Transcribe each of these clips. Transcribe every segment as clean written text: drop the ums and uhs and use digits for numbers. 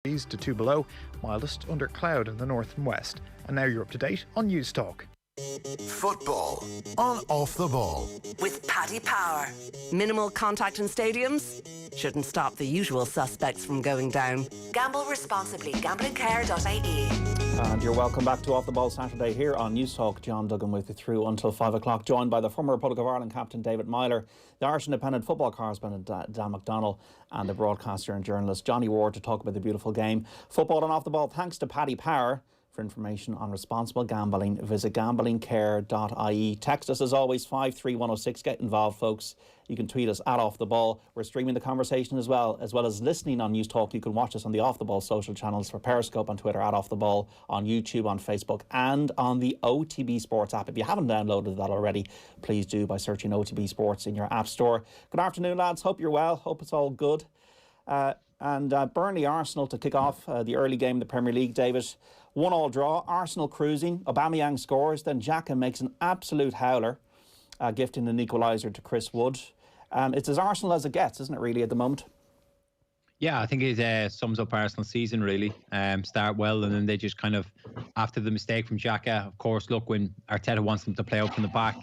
to 2 below, mildest under cloud in the north and west. And now you're up to date on News Talk. Football on Off the Ball with Paddy Power. Minimal contact in stadiums shouldn't stop the usual suspects from going down. Gamble responsibly. Gamblingcare.ie. And you're welcome back to Off the Ball Saturday here on News Talk. John Duggan with you through until 5 o'clock, joined by the former Republic of Ireland captain David Meyler, the Irish Independent football correspondent Dan McDonnell, and the broadcaster and journalist Johnny Ward to talk about the beautiful game. Football and Off the Ball, thanks to Paddy Power. For information on responsible gambling, visit gamblingcare.ie. Text us as always 53106. Get involved, folks. You can tweet us at Off the Ball. We're streaming the conversation as well as listening on News Talk. You can watch us on the Off the Ball social channels for Periscope on Twitter, at Off the Ball, on YouTube, on Facebook, and on the OTB Sports app. If you haven't downloaded that already, please do by searching OTB Sports in your app store. Good afternoon, lads. Hope you're well. Hope it's all good. And Burnley Arsenal to kick off the early game in the Premier League, David. 1-1 draw, Arsenal cruising, Aubameyang scores, then Xhaka makes an absolute howler, gifting an equaliser to Chris Wood. It's as Arsenal as it gets, isn't it, really, at the moment? Yeah, I think it sums up Arsenal's season, really. Start well, and then they just kind of, after the mistake from Xhaka, of course, look, when Arteta wants them to play out from the back,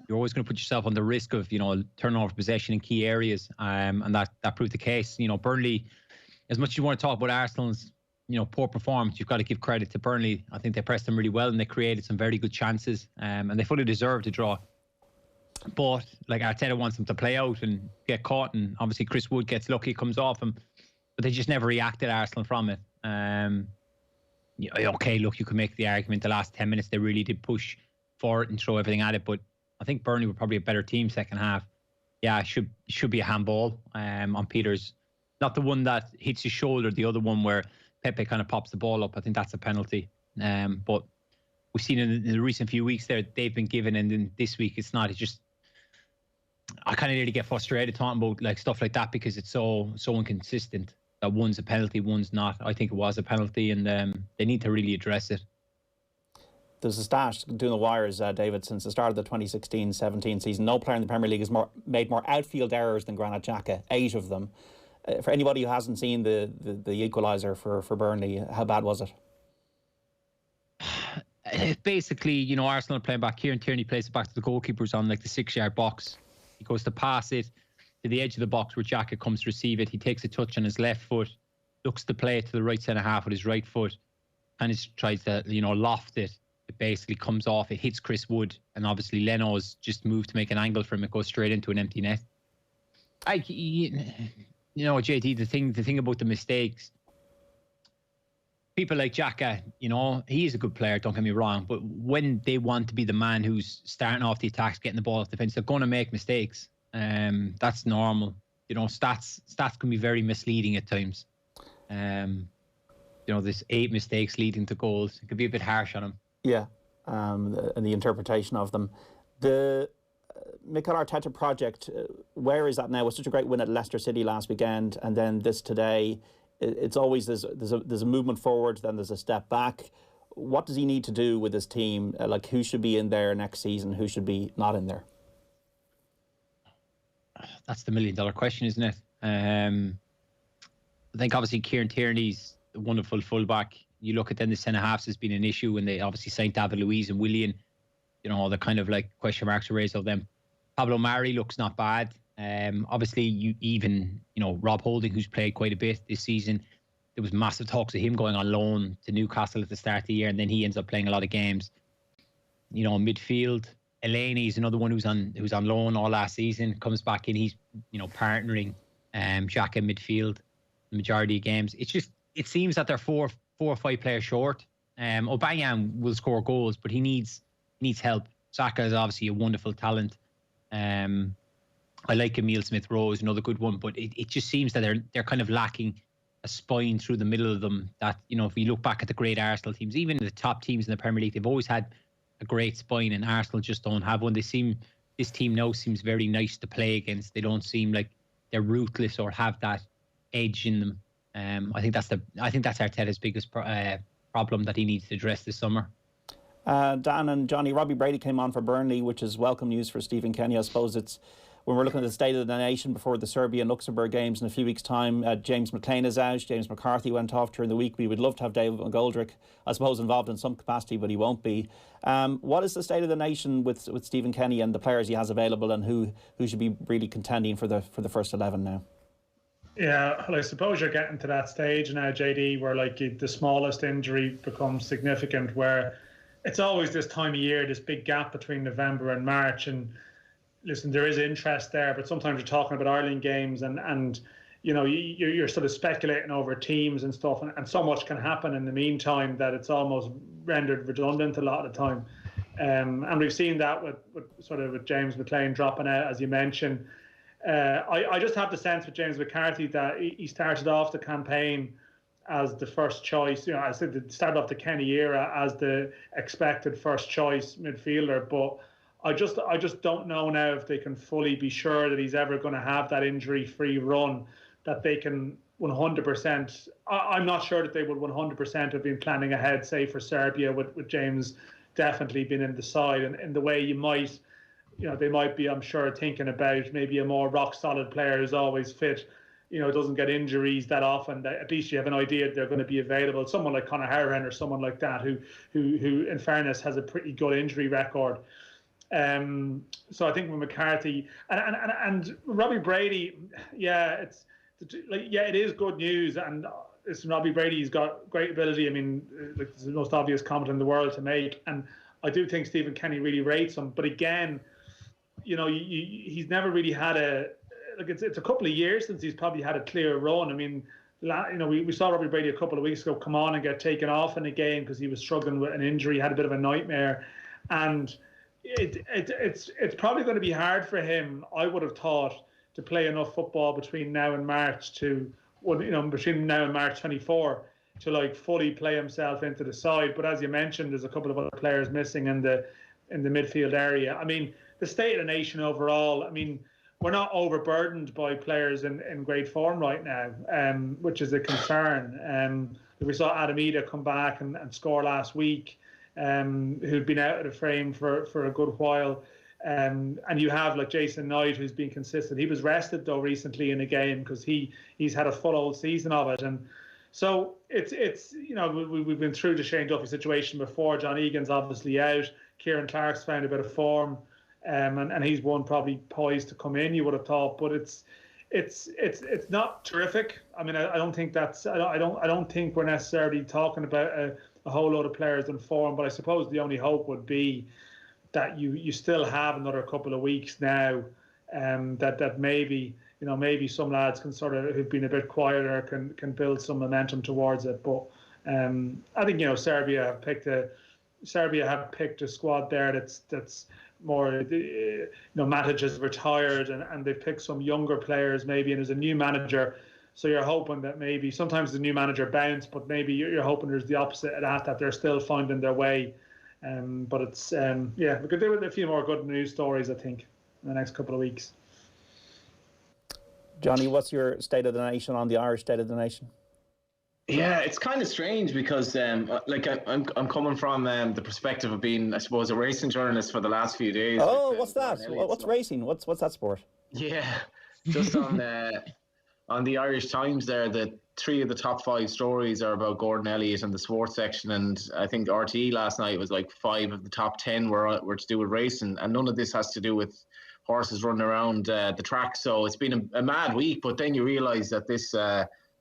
you're always going to put yourself on the risk of, turning over possession in key areas, and that proved the case. Burnley, as much as you want to talk about Arsenal's, poor performance, you've got to give credit to Burnley. I think they pressed them really well and they created some very good chances, and they fully deserved a draw. But Arteta wants them to play out and get caught, and obviously Chris Wood gets lucky, comes off him, but they just never reacted, Arsenal, from it. Okay, look, you can make the argument the last 10 minutes they really did push for it and throw everything at it, but I think Burnley were probably a better team second half. Yeah, it should be a handball on Peters. Not the one that hits his shoulder, the other one where Pepe kind of pops the ball up. I think that's a penalty. But we've seen in the recent few weeks there, they've been given, and then this week it's not. It's just, I kind of nearly get frustrated talking about stuff like that because it's so inconsistent. That one's a penalty, one's not. I think it was a penalty, and they need to really address it. There's a stat doing the wires, David, since the start of the 2016-17 season. No player in the Premier League has made more outfield errors than Granit Xhaka, 8 of them. For anybody who hasn't seen the equaliser for Burnley, how bad was it? Basically, Arsenal are playing back. Kieran Tierney plays it back to the goalkeepers on the 6-yard box. He goes to pass it to the edge of the box where Xhaka comes to receive it. He takes a touch on his left foot, looks to play it to the right centre half with his right foot, and he tries to loft it. It basically comes off. It hits Chris Wood, and obviously Leno's just moved to make an angle for him. It goes straight into an empty net. JD, the thing about the mistakes, people like Xhaka, he is a good player, don't get me wrong, but when they want to be the man who's starting off the attacks, getting the ball off the defence, they're going to make mistakes. That's normal. Stats can be very misleading at times. There's 8 mistakes leading to goals. It could be a bit harsh on him. Yeah, and the interpretation of them. The Mikel Arteta project, where is that now? It was such a great win at Leicester City last weekend, and then this today. It's always there's a movement forward, then there's a step back. What does he need to do with his team? Who should be in there next season? Who should be not in there? That's the $1 million question, isn't it? I think obviously Kieran Tierney's a wonderful fullback. You look at then the centre halves has been an issue, and they obviously signed David Luiz and Willian. The kind of question marks are raised of them. Pablo Mari looks not bad. Obviously, Rob Holding, who's played quite a bit this season, there was massive talks of him going on loan to Newcastle at the start of the year, and then he ends up playing a lot of games. Midfield, Elneny is another one who's on loan all last season. Comes back in, he's partnering Xhaka midfield the majority of games. It seems that they're four or 5 players short. Aubameyang will score goals, but he needs help. Saka is obviously a wonderful talent. I like Emile Smith-Rowe is another good one, but it just seems that they're kind of lacking a spine through the middle of them. That if you look back at the great Arsenal teams, even the top teams in the Premier League, they've always had a great spine, and Arsenal just don't have one. This team now seems very nice to play against. They don't seem like they're ruthless or have that edge in them. I think that's Arteta's biggest problem that he needs to address this summer. Dan and Johnny, Robbie Brady came on for Burnley, which is welcome news for Stephen Kenny. I suppose it's when we're looking at the state of the nation before the Serbia and Luxembourg games in a few weeks' time, James McLean is out. James McCarthy went off during the week. We would love to have David McGoldrick, I suppose, involved in some capacity, but he won't be. What is the state of the nation with Stephen Kenny and the players he has available, and who should be really contending for the first 11 now? Yeah, well, I suppose you're getting to that stage now, JD, where like the smallest injury becomes significant, where it's always this time of year, this big gap between November and March. And listen, there is interest there, but sometimes you're talking about Ireland games and you know, you're sort of speculating over teams and stuff, and so much can happen in the meantime that it's almost rendered redundant a lot of the time. And we've seen that with James McLean dropping out, as you mentioned. I just have the sense with James McCarthy that he started off the campaign as the first choice. You know, I said it started off the Kenny era as the expected first choice midfielder, but I just don't know now if they can fully be sure that he's ever going to have that injury-free run, that they can 100%. I'm not sure that they would 100% have been planning ahead, say for Serbia, with James definitely being in the side, and in the way you might. You know, they might be, I'm sure, thinking about maybe a more rock-solid player who's always fit, you know, doesn't get injuries that often. That at least you have an idea they're going to be available. Someone like Conor Hourihane or someone like that who, in fairness, has a pretty good injury record. So I think with McCarthy and Robbie Brady, it is good news. And Robbie Brady's got great ability. I mean, like, it's the most obvious comment in the world to make. And I do think Stephen Kenny really rates him. But again, you know, he's never really had it's a couple of years since he's probably had a clear run. I mean, you know, we saw Robbie Brady a couple of weeks ago come on and get taken off in a game because he was struggling with an injury, he had a bit of a nightmare, and it's probably going to be hard for him, I would have thought, to play enough football between now and March between now and March 24 to like fully play himself into the side. But as you mentioned, there's a couple of other players missing in the midfield area. I mean, the state of the nation overall, I mean, we're not overburdened by players in great form right now, which is a concern. We saw Adam Ida come back and score last week, who'd been out of the frame for a good while. And you have like Jason Knight, who's been consistent. He was rested though recently in a game because he's had a full old season of it. And so it's you know, we've been through the Shane Duffy situation before. John Egan's obviously out. Kieran Clark's found a bit of form. And he's one probably poised to come in, you would have thought, but it's not terrific. I mean, I don't think we're necessarily talking about a whole load of players in form, but I suppose the only hope would be that you still have another couple of weeks now, that maybe some lads can sort of, who've been a bit quieter, can build some momentum towards it. But I think, you know, Serbia have picked a squad there that's more, you know, Matic has retired and they've picked some younger players maybe, and there's a new manager, so you're hoping that maybe sometimes the new manager bounce, but maybe you're hoping there's the opposite of that they're still finding their way. But it's we could do with a few more good news stories, I think, in the next couple of weeks. Johnny, what's your state of the nation on the Irish state of the nation? Yeah, it's kind of strange because, I'm coming from the perspective of being, I suppose, a racing journalist for the last few days. Oh, what's that? What's racing? What's that sport? Yeah, just on the Irish Times there, that 3 of the top 5 stories are about Gordon Elliott in the sports section, and I think RTE last night was like 5 of the top 10 were to do with racing, and none of this has to do with horses running around the track. So it's been a mad week, but then you realise that this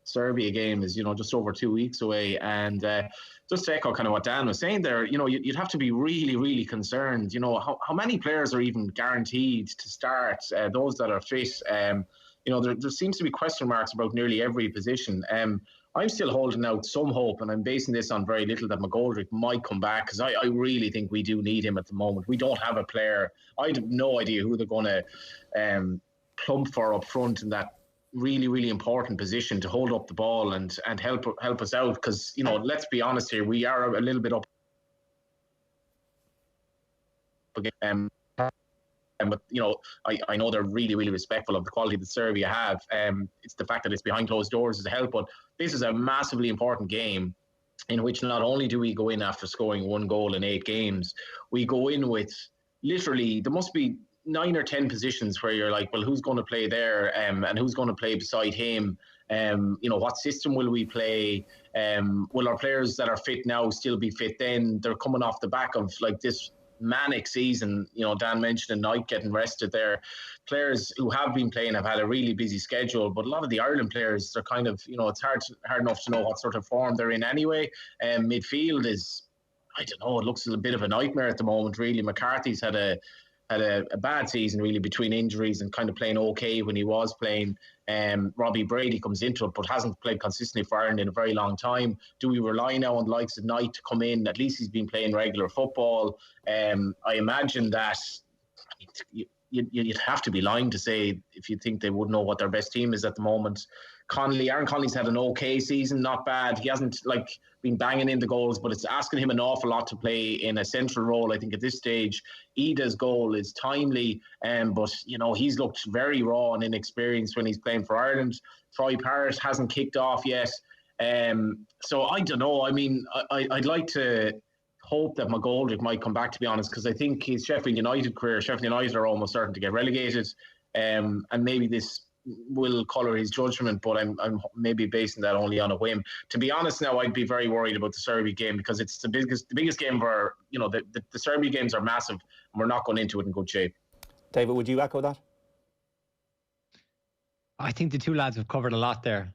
Serbia game is, you know, just over 2 weeks away, and just to echo kind of what Dan was saying there, you know, you'd have to be really, really concerned. You know, how many players are even guaranteed to start? Those that are fit, you know, there seems to be question marks about nearly every position. I'm still holding out some hope, and I'm basing this on very little, that McGoldrick might come back, because I really think we do need him at the moment. We don't have a player. I have no idea who they're going to plump for up front in that really, really important position to hold up the ball and help us out, because, you know, let's be honest here, we are a little bit up again. But, you know, I know they're really, really respectful of the quality that Serbia have. It's the fact that it's behind closed doors is a help, but this is a massively important game in which not only do we go in after scoring 1 goal in 8 games, we go in with literally, there must be 9 or 10 positions where you're like, well, who's going to play there, and who's going to play beside him? What system will we play? Will our players that are fit now still be fit then? They're coming off the back of like this manic season. Dan mentioned a night getting rested there. Players who have been playing have had a really busy schedule, but a lot of the Ireland players are kind of, it's hard enough to know what sort of form they're in anyway. Midfield is, I don't know, it looks a bit of a nightmare at the moment, really. McCarthy's had a bad season, really, between injuries and kind of playing okay when he was playing. Robbie Brady comes into it, but hasn't played consistently for Ireland in a very long time. Do we rely now on the likes of Knight to come in? At least he's been playing regular football. I imagine that you'd have to be lying to say if you think they would know what their best team is at the moment. Aaron Connolly's had an okay season, not bad. He hasn't been banging in the goals, but it's asking him an awful lot to play in a central role. I think at this stage, Ida's goal is timely, but he's looked very raw and inexperienced when he's playing for Ireland. Troy Parrott hasn't kicked off yet, so I don't know. I mean, I'd like to hope that McGoldrick might come back, to be honest, because I think his Sheffield United are almost certain to get relegated, and maybe this will colour his judgment, but I'm maybe basing that only on a whim. To be honest now, I'd be very worried about the Serbia game, because it's the biggest game for, the Serbia games are massive, and we're not going into it in good shape. David, would you echo that? I think the two lads have covered a lot there.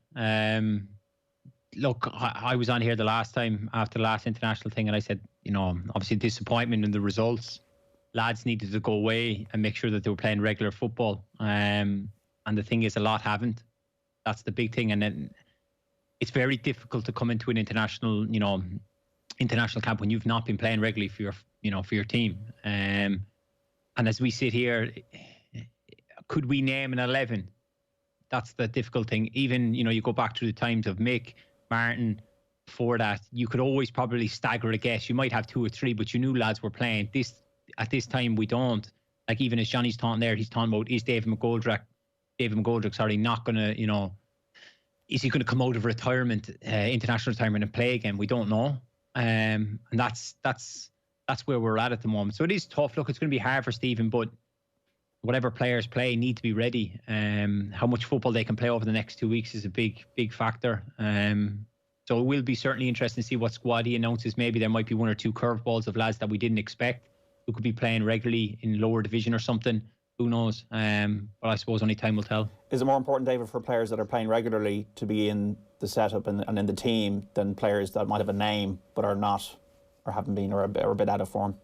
Look, I was on here the last time after the last international thing, and I said, obviously disappointment in the results. Lads needed to go away and make sure that they were playing regular football. And the thing is, a lot haven't. That's the big thing. And then it's very difficult to come into an international camp when you've not been playing regularly for your team. And as we sit here, could we name an 11? That's the difficult thing. Even, you go back to the times of Mick, Martin, before that, you could always probably stagger a guess. You might have 2 or 3, but you knew lads were playing. At this time, we don't. Like, even as Johnny's talking there, he's talking about, is David McGoldrick, not going to, is he going to come out of retirement, international retirement, and play again? We don't know. And that's where we're at the moment. So it is tough. Look, it's going to be hard for Stephen, but whatever players play need to be ready. How much football they can play over the next 2 weeks is a big factor. So it will be certainly interesting to see what squad he announces. Maybe there might be 1 or 2 curveballs of lads that we didn't expect who could be playing regularly in lower division or something. Who knows? But I suppose only time will tell. Is it more important, David, for players that are playing regularly to be in the setup and in the team than players that might have a name but are not, or haven't been, or a bit out of form?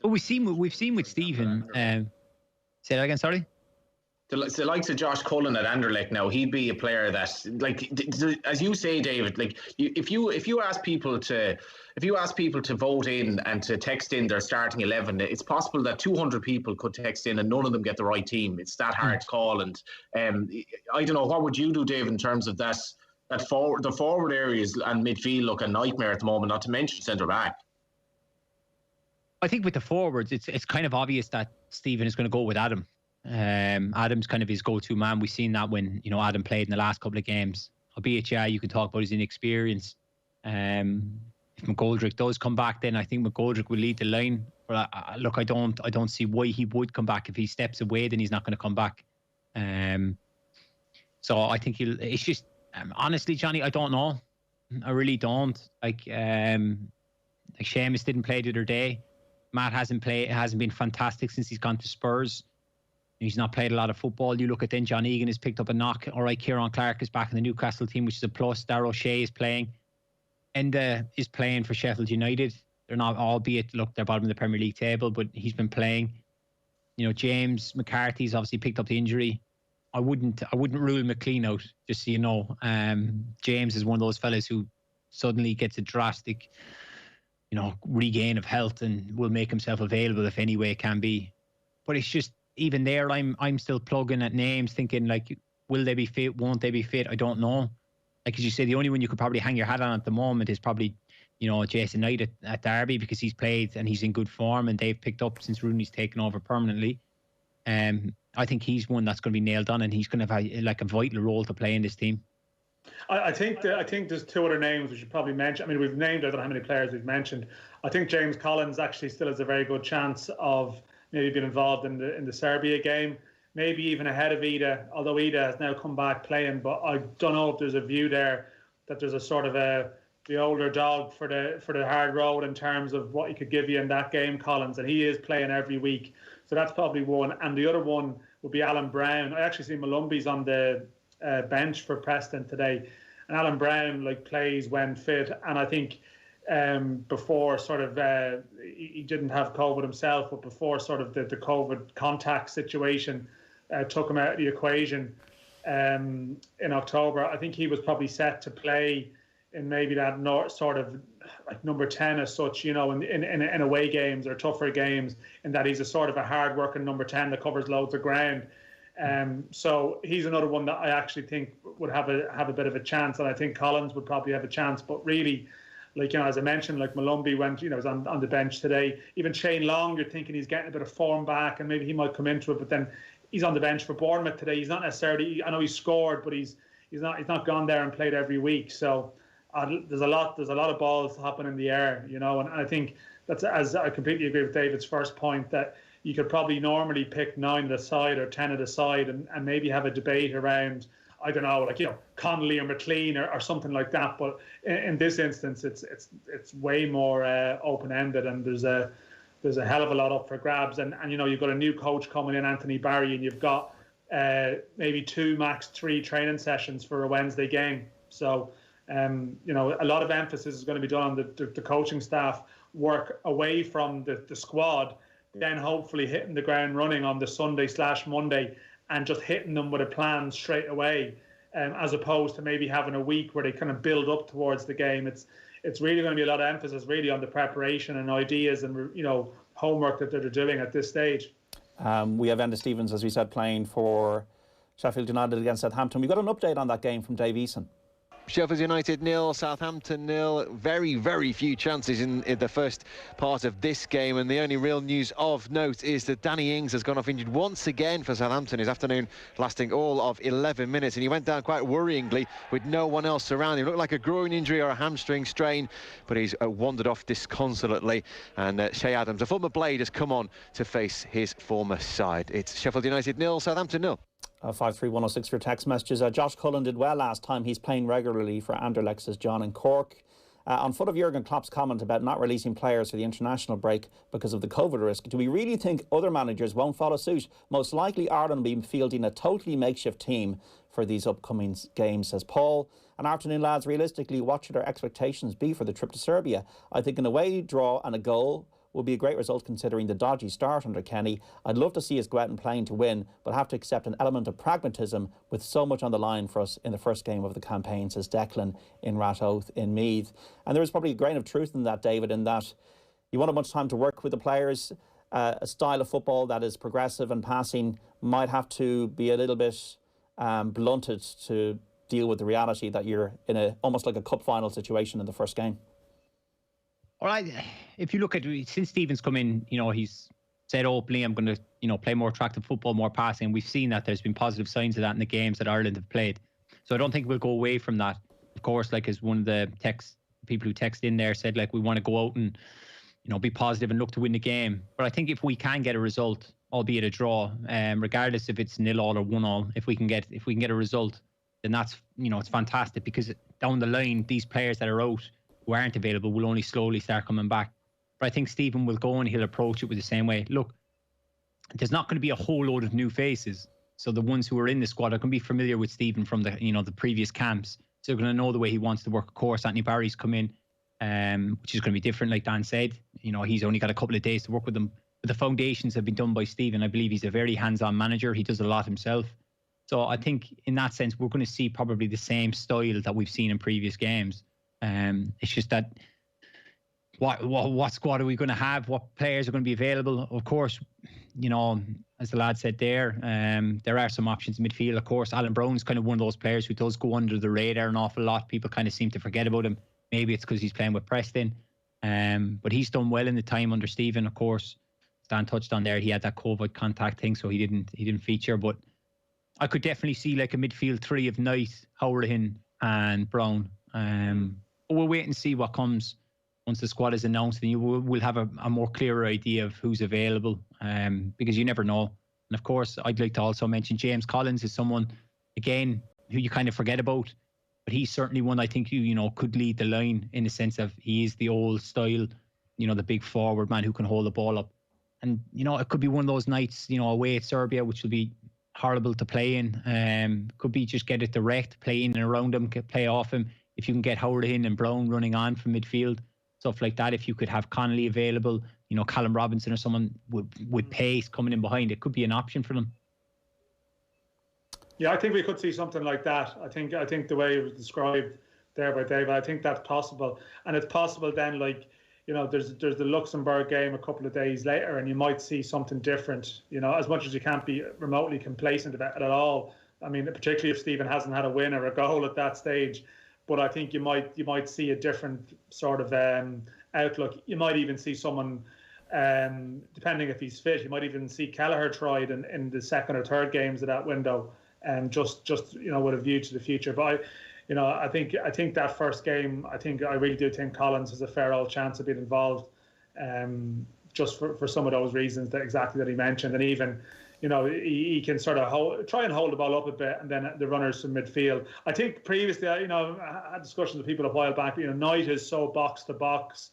Well, we've seen with Stephen. Say that again. Sorry. The likes of Josh Cullen at Anderlecht now, he'd be a player that, like, as you say, David, like, if you ask people to vote in and to text in their starting 11, it's possible that 200 people could text in and none of them get the right team. It's that hard to call. And I don't know, what would you do, Dave, in terms of the forward areas and midfield look a nightmare at the moment, not to mention centre back? I think with the forwards, it's kind of obvious that Stephen is going to go with Adam. Adam's kind of his go-to man. We've seen that when Adam played in the last couple of games. Albeit, you can talk about his inexperience. If McGoldrick does come back, then I think McGoldrick will lead the line. But look, I don't see why he would come back. If he steps away, then he's not going to come back. So I think it's just honestly, Johnny, I don't know. I really don't. Like Seamus didn't play the other day. Matt hasn't been fantastic since he's gone to Spurs. He's not played a lot of football. You look at then John Egan has picked up a knock. All right, Kieran Clark is back in the Newcastle team, which is a plus. Darrell Shea is playing. Enda is playing for Sheffield United. They're not, albeit, look, they're bottom of the Premier League table, but he's been playing. James McCarthy's obviously picked up the injury. I wouldn't rule McLean out, just so you know. James is one of those fellas who suddenly gets a drastic, regain of health and will make himself available if any way it can be. But it's just, even there, I'm still plugging at names, thinking, like, will they be fit? Won't they be fit? I don't know. Like, as you say, the only one you could probably hang your hat on at the moment is probably, Jason Knight at Derby, because he's played and he's in good form and they've picked up since Rooney's taken over permanently. I think he's one that's going to be nailed on and he's going to have a vital role to play in this team. I think there's 2 other names we should probably mention. I mean, we've named, I don't know how many players we've mentioned. I think James Collins actually still has a very good chance of maybe been involved in the Serbia game, maybe even ahead of Ida, although Ida has now come back playing. But I don't know if there's a view there that there's a sort of the older dog for the hard road in terms of what he could give you in that game, Collins, and he is playing every week. So that's probably one. And the other one would be Alan Brown. I actually see Malumbi's on the bench for Preston today, and Alan Brown plays when fit. And I think before sort of he didn't have COVID himself, but before sort of the COVID contact situation took him out of the equation in October, I think he was probably set to play in maybe that sort of number 10 as such, in away games or tougher games, in that he's a sort of a hard-working number 10 that covers loads of ground. So he's another one that I actually think would have a bit of a chance, and I think Collins would probably have a chance. But really, as I mentioned, Malumbi went, was on the bench today. Even Shane Long, you're thinking he's getting a bit of form back, and maybe he might come into it. But then he's on the bench for Bournemouth today. He's not necessarily. I know he scored, but he's not gone there and played every week. So there's a lot of balls hopping in the air, and I think that's, as I completely agree with David's first point, that you could probably normally pick 9 at a side or 10 at a side, and maybe have a debate around, I don't know, Connolly or McLean or something like that. But in this instance, it's way more open-ended, and there's a hell of a lot up for grabs. And you've got a new coach coming in, Anthony Barry, and you've got maybe 2, max 3 training sessions for a Wednesday game. So a lot of emphasis is going to be done on the coaching staff work away from the squad, then hopefully hitting the ground running on the Sunday/Monday and just hitting them with a plan straight away, as opposed to maybe having a week where they kind of build up towards the game. It's really going to be a lot of emphasis really on the preparation and ideas and homework that they're doing at this stage. We have Enda Stevens, as we said, playing for Sheffield United against Southampton. We got an update on that game from Dave Eason. Sheffield United 0, Southampton 0. Very, very few chances in the first part of this game, and the only real news of note is that Danny Ings has gone off injured once again for Southampton, his afternoon lasting all of 11 minutes, and he went down quite worryingly with no one else around him. Looked like a groin injury or a hamstring strain, but he's wandered off disconsolately, and Shea Adams, a former Blade, has come on to face his former side. It's Sheffield United 0, Southampton 0. 53106 for text messages. Josh Cullen did well last time. He's playing regularly for Anderlecht, says John in Cork. On foot of Jurgen Klopp's comment about not releasing players for the international break because of the COVID risk, do we really think other managers won't follow suit? Most likely Ireland will be fielding a totally makeshift team for these upcoming games, says Paul. And afternoon, lads, realistically, what should our expectations be for the trip to Serbia? I think an away draw and a goal would be a great result considering the dodgy start under Kenny. I'd love to see us go out and playing to win, but have to accept an element of pragmatism with so much on the line for us in the first game of the campaign, says Declan in Ratoath in Meath. And there is probably a grain of truth in that, David, in that you won't have much time to work with the players. A style of football that is progressive and passing might have to be a little bit blunted to deal with the reality that you're in almost like a cup final situation in the first game. All right, if you look at, since Stephen's come in, he's said openly, I'm going to, play more attractive football, more passing. We've seen that there's been positive signs of that in the games that Ireland have played. So I don't think we'll go away from that. Of course, as one of the people who text in there said, we want to go out and, be positive and look to win the game. But I think if we can get a result, albeit a draw, regardless if it's 0-0 or 1-0, if we can get a result, then that's, it's fantastic, because down the line, these players that are out, who aren't available, will only slowly start coming back. But I think Stephen will go and he'll approach it with the same way. Look, there's not going to be a whole load of new faces. So the ones who are in the squad are going to be familiar with Stephen from the previous camps. So they're going to know the way he wants to work. Of course, Anthony Barry's come in, which is going to be different, like Dan said. He's only got a couple of days to work with them. But the foundations have been done by Stephen. I believe he's a very hands-on manager. He does a lot himself. So I think in that sense, we're going to see probably the same style that we've seen in previous games. It's just that what squad are we going to have? What players are going to be available? Of course, as the lad said there are some options in midfield. Of course, Alan Brown's kind of one of those players who does go under the radar an awful lot. People kind of seem to forget about him. Maybe it's because he's playing with Preston. But he's done well in the time under Stephen. Of course, Stan touched on there, he had that COVID contact thing, so he didn't feature. But I could definitely see a midfield three of Knight, Howard and Brown. We'll wait and see what comes once the squad is announced, then you will have a more clearer idea of who's available, because you never know. And of course, I'd like to also mention James Collins is someone, again, who you kind of forget about, but he's certainly one I think you know could lead the line, in the sense of he is the old style, you know, the big forward man who can hold the ball up. And, you know, it could be one of those nights, you know, away at Serbia, which will be horrible to play in. Could be just get it direct, play in and around him, play off him. If you can get Howard in and Brown running on from midfield, stuff like that. If you could have Connolly available, you know, Callum Robinson or someone with pace coming in behind, it could be an option for them. Yeah, I think we could see something like that. I think the way it was described there by David, I think that's possible. And it's possible then, like, you know, there's the Luxembourg game a couple of days later, and you might see something different, you know, as much as you can't be remotely complacent about it at all. I mean, particularly if Stephen hasn't had a win or a goal at that stage. But I think you might see a different sort of outlook. You might even see someone, depending if he's fit, you might even see Kelleher tried in the second or third games of that window, and just you know, with a view to the future. But I think that first game, I really do think Collins has a fair old chance of being involved, just for some of those reasons that he mentioned. And even, you know, he can sort of try and hold the ball up a bit, and then the runners from midfield. I think previously, you know, I had discussions with people a while back, you know, Knight is so box to box.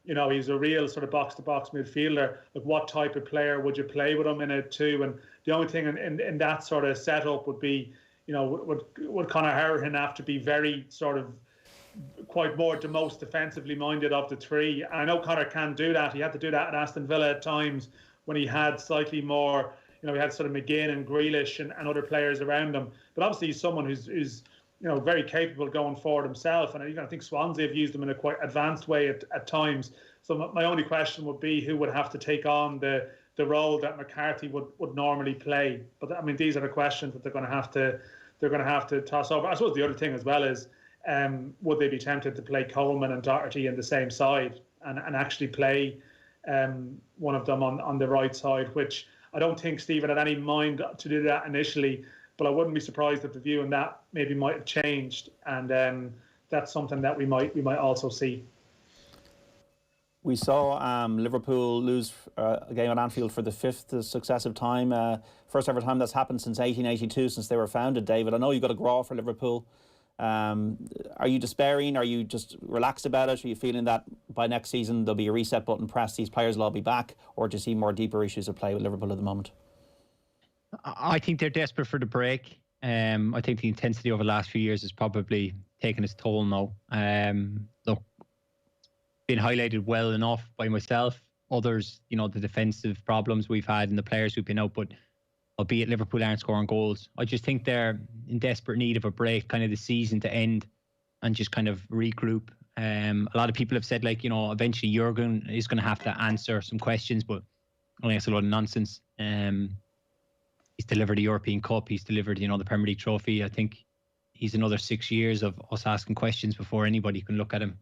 You know, he's a real sort of box to box midfielder. Like, what type of player would you play with him in a two? And the only thing in that sort of setup would be, you know, would Conor Harrigan have to be very sort of quite more the most defensively minded of the three. And I know Conor can do that. He had to do that at Aston Villa at times when he had slightly more, you know, he had sort of McGinn and Grealish and other players around him. But obviously he's someone who's you know, very capable going forward himself. And even I think Swansea have used him in a quite advanced way at times. So my only question would be who would have to take on the role that McCarthy would normally play. But I mean, these are the questions that they're going to have to toss over. I suppose the other thing as well is, would they be tempted to play Coleman and Doherty in the same side and actually play one of them on the right side, which I don't think Stephen had any mind to do that initially, but I wouldn't be surprised if the view on that maybe might have changed, and that's something that we might also see. We saw Liverpool lose a game at Anfield for the fifth successive time. First ever time that's happened since 1882, since they were founded, David. I know you've got a graw for Liverpool. Are you despairing? Are you just relaxed about it? Are you feeling that by next season there'll be a reset button pressed, these players will all be back? Or do you see more deeper issues at play with Liverpool at the moment? I think they're desperate for the break. I think the intensity over the last few years has probably taken its toll now. Look, been highlighted well enough by myself, others, you know, the defensive problems we've had and the players who've been out, but albeit Liverpool aren't scoring goals. I just think they're in desperate need of a break, kind of the season to end and just kind of regroup. A lot of people have said, like, you know, eventually Jurgen is going to have to answer some questions, but I think it's a lot of nonsense. He's delivered a European Cup. He's delivered, you know, the Premier League trophy. I think he's another 6 years of us asking questions before anybody can look at him.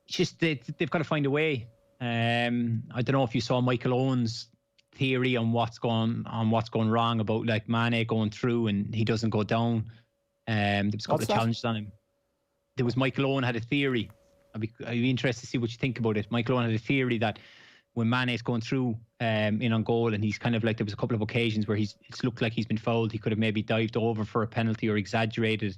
It's just they've got to find a way. I don't know if you saw Michael Owen's theory on what's going wrong about, like, Mane going through and he doesn't go down. There was a couple of challenges on him. There was Michael Owen had a theory. I'd be interested to see what you think about it. Michael Owen had a theory that when Mane's going through in on goal, and he's kind of like, there was a couple of occasions where it's looked like he's been fouled. He could have maybe dived over for a penalty or exaggerated.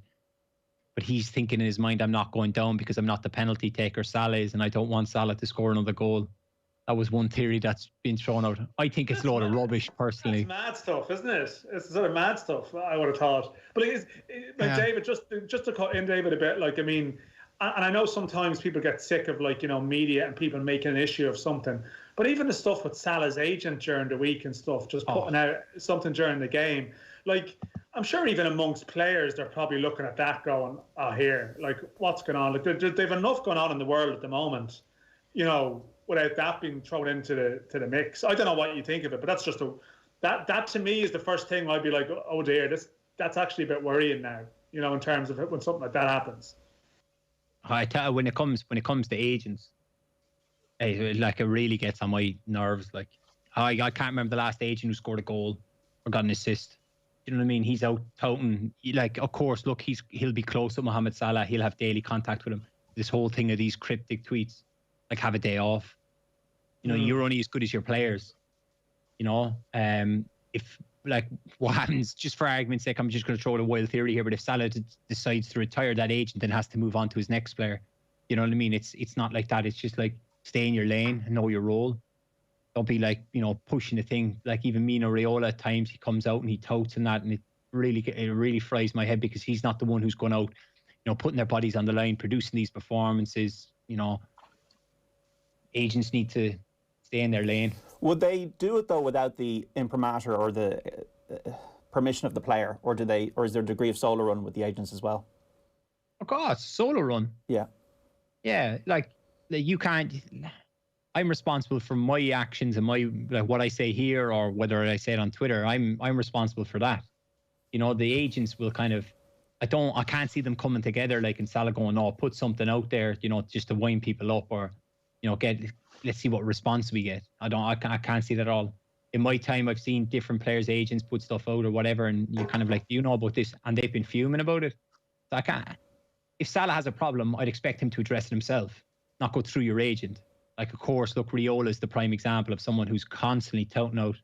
But he's thinking in his mind, I'm not going down because I'm not the penalty taker. Salah is, and I don't want Salah to score another goal. That was one theory that's been thrown out. I think it's a load of rubbish, personally. It's mad stuff, isn't it? It's sort of mad stuff, I would have thought. But David, just to cut in, David, a bit, like, I mean, and I know sometimes people get sick of, like, you know, media and people making an issue of something. But even the stuff with Salah's agent during the week and stuff, just putting out something during the game, like, I'm sure even amongst players, they're probably looking at that going, here, like, what's going on? Like, they've enough going on in the world at the moment, you know, without that being thrown into the mix. I don't know what you think of it, but that's just that to me is the first thing I'd be like, oh dear, that's actually a bit worrying now, you know, in terms of when something like that happens. I tell you, when it comes to agents, it really gets on my nerves. Like, I can't remember the last agent who scored a goal or got an assist. You know what I mean? He's out touting, like, of course, look, he'll be close to Mohamed Salah. He'll have daily contact with him. this whole thing of these cryptic tweets, like have a day off. You know, you're only as good as your players. You know, if like what happens, just for argument's sake, I'm just going to throw out a wild theory here, but if Salah decides to retire that agent and has to move on to his next player, you know what I mean? It's not like that. It's just like stay in your lane and know your role. Don't be like, you know, pushing the thing. Like even Mino Raiola at times, he comes out and he touts and that, and it really fries my head because he's not the one who's going out, you know, putting their bodies on the line, producing these performances. You know, agents need to stay in their lane. Would they do it though without the imprimatur or the permission of the player, or is there a degree of solo run with the agents as well? Of course, solo run. Yeah, like you can't. I'm responsible for my actions and my what I say here or whether I say it on Twitter. I'm responsible for that. You know, the agents will kind of. I can't see them coming together like in Salah going, "Oh, put something out there," you know, just to wind people up or, you know, let's see what response we get. I can't see that at all. In my time, I've seen different players' agents put stuff out or whatever, and you're kind of like, do you know about this? And they've been fuming about it. So I can't. If Salah has a problem, I'd expect him to address it himself, not go through your agent. Like, of course, look, Raiola is the prime example of someone who's constantly touting out.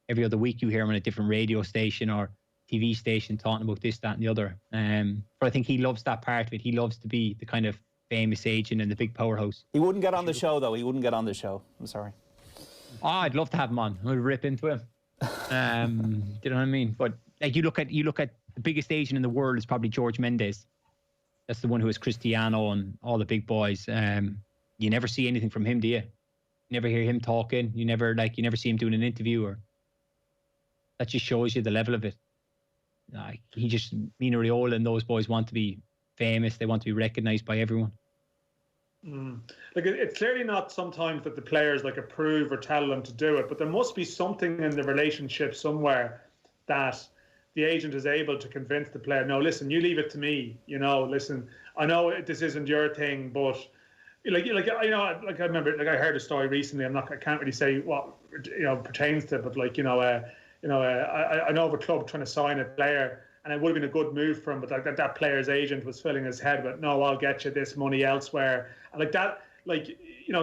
Every other week you hear him on a different radio station or TV station talking about this, that, and the other. But I think he loves that part of it. He loves to be the kind of famous agent in the big powerhouse. He wouldn't get on the show, though. I'm sorry. Oh, I'd love to have him on. I'd rip into him. Do you know what I mean? But like you look at the biggest agent in the world is probably George Mendes. That's the one who is Cristiano and all the big boys. You never see anything from him, do you? You never hear him talking. You never see him doing an interview, or that just shows you the level of it. Like Mino Raiola and those boys want to be famous. They want to be recognised by everyone. Like it's clearly not sometimes that the players like approve or tell them to do it, but there must be something in the relationship somewhere that the agent is able to convince the player, no, listen, you leave it to me. You know, listen, I know this isn't your thing, but I remember, like I heard a story recently. I can't really say what pertains to it, but like I know of a club trying to sign a player, and it would have been a good move for him, but like that player's agent was filling his head with, no, I'll get you this money elsewhere, and like that,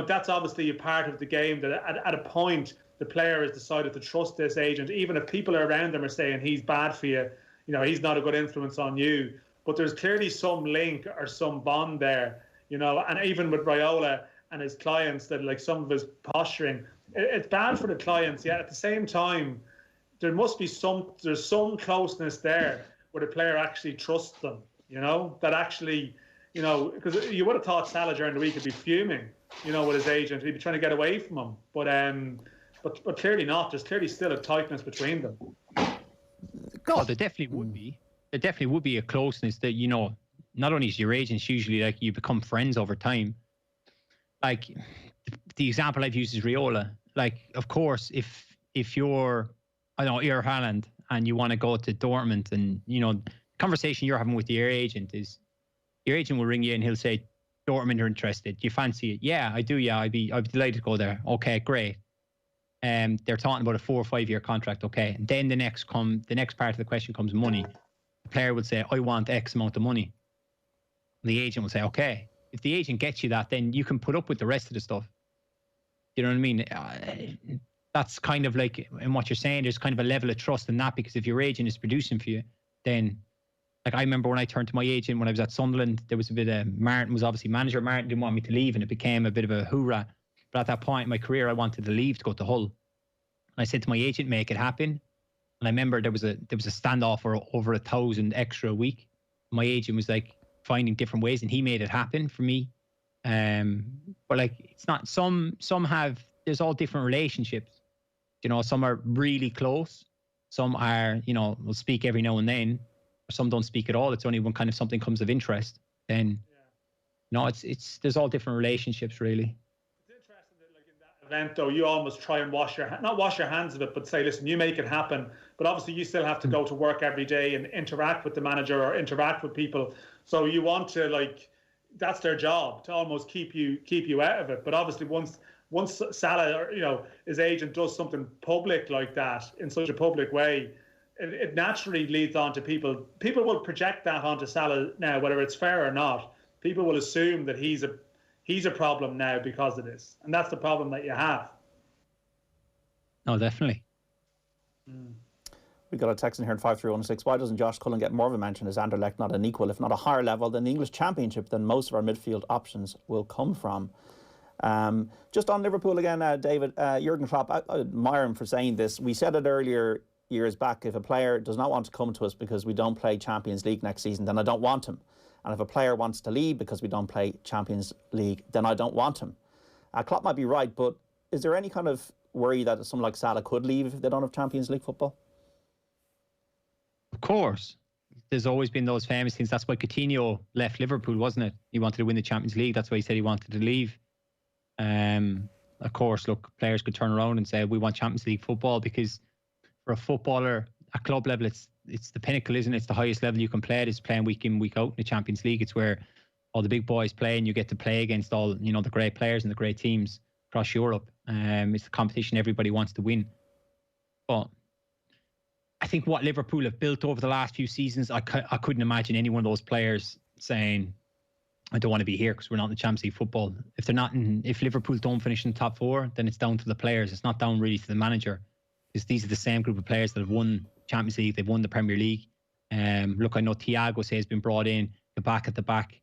that's obviously a part of the game that at a point the player has decided to trust this agent, even if people around them are saying he's bad for you, he's not a good influence on you, but there's clearly some link or some bond there, and even with Raiola and his clients, that like some of his posturing, it's bad for the clients, yet at the same time, there must be there's some closeness there where the player actually trusts them, that actually, because you would have thought Salah during the week would be fuming, with his agent. He'd be trying to get away from him. But clearly not. There's clearly still a tightness between them. God, there definitely would be. There definitely would be a closeness that, not only is your agents usually like you become friends over time. Like the example I've used is Raiola. Like, of course, if you're, you're Haaland and you want to go to Dortmund, and the conversation you're having with your agent is, your agent will ring you and he'll say, Dortmund are interested. Do you fancy it? Yeah, I do. Yeah, I'd be delighted to go there. Okay, great. They're talking about a 4 or 5 year contract. Okay, and then the next part of the question comes money. The player would say, I want X amount of money. The agent will say, okay. If the agent gets you that, then you can put up with the rest of the stuff. You know what I mean? That's kind of like, in what you're saying, there's kind of a level of trust in that, because if your agent is producing for you, then, like, I remember when I turned to my agent when I was at Sunderland, there was a bit of, Martin was obviously manager. Martin didn't want me to leave, and it became a bit of a hoorah. But at that point in my career, I wanted to leave to go to Hull. And I said to my agent, make it happen. And I remember there was a standoff for over 1,000 extra a week. My agent was like finding different ways, and he made it happen for me. But like, it's not, some have, there's all different relationships. Some are really close. Some are, will speak every now and then. Or some don't speak at all. It's only when kind of something comes of interest. Then, it's there's all different relationships, really. It's interesting that, like, in that event, though, you almost try and not wash your hands of it, but say, listen, you make it happen. But obviously, you still have to go to work every day and interact with the manager or interact with people. So you want to, like, that's their job, to almost keep you out of it. But obviously, once Salah or his agent does something public like that in such a public way, it naturally leads on to people. People will project that onto Salah now, whether it's fair or not. people will assume that he's a problem now because of this, and that's the problem that you have. No, definitely. We got a text in here in 5316. Why doesn't Josh Cullen get more of a mention? Is Anderlecht not an equal, if not a higher level than the English Championship? Then most of our midfield options will come from. Just on Liverpool again, David, Jurgen Klopp, I admire him for saying this. We said it earlier years back, if a player does not want to come to us because we don't play Champions League next season, then I don't want him. And if a player wants to leave because we don't play Champions League, then I don't want him. Klopp might be right, but is there any kind of worry that someone like Salah could leave if they don't have Champions League football? Of course. There's always been those famous things. That's why Coutinho left Liverpool, wasn't it? He wanted to win the Champions League. That's why he said he wanted to leave. Of course, look, players could turn around and say, we want Champions League football, because for a footballer at club level, it's the pinnacle, isn't it? It's the highest level you can play. It's playing week in, week out in the Champions League. It's where all the big boys play, and you get to play against all, the great players and the great teams across Europe. It's the competition everybody wants to win. But I think what Liverpool have built over the last few seasons, I couldn't imagine any one of those players saying, I don't want to be here because we're not in the Champions League football. If Liverpool don't finish in the top four, then it's down to the players. It's not down really to the manager, because these are the same group of players that have won Champions League. They've won the Premier League. Look, I know Thiago has been brought in, at the back,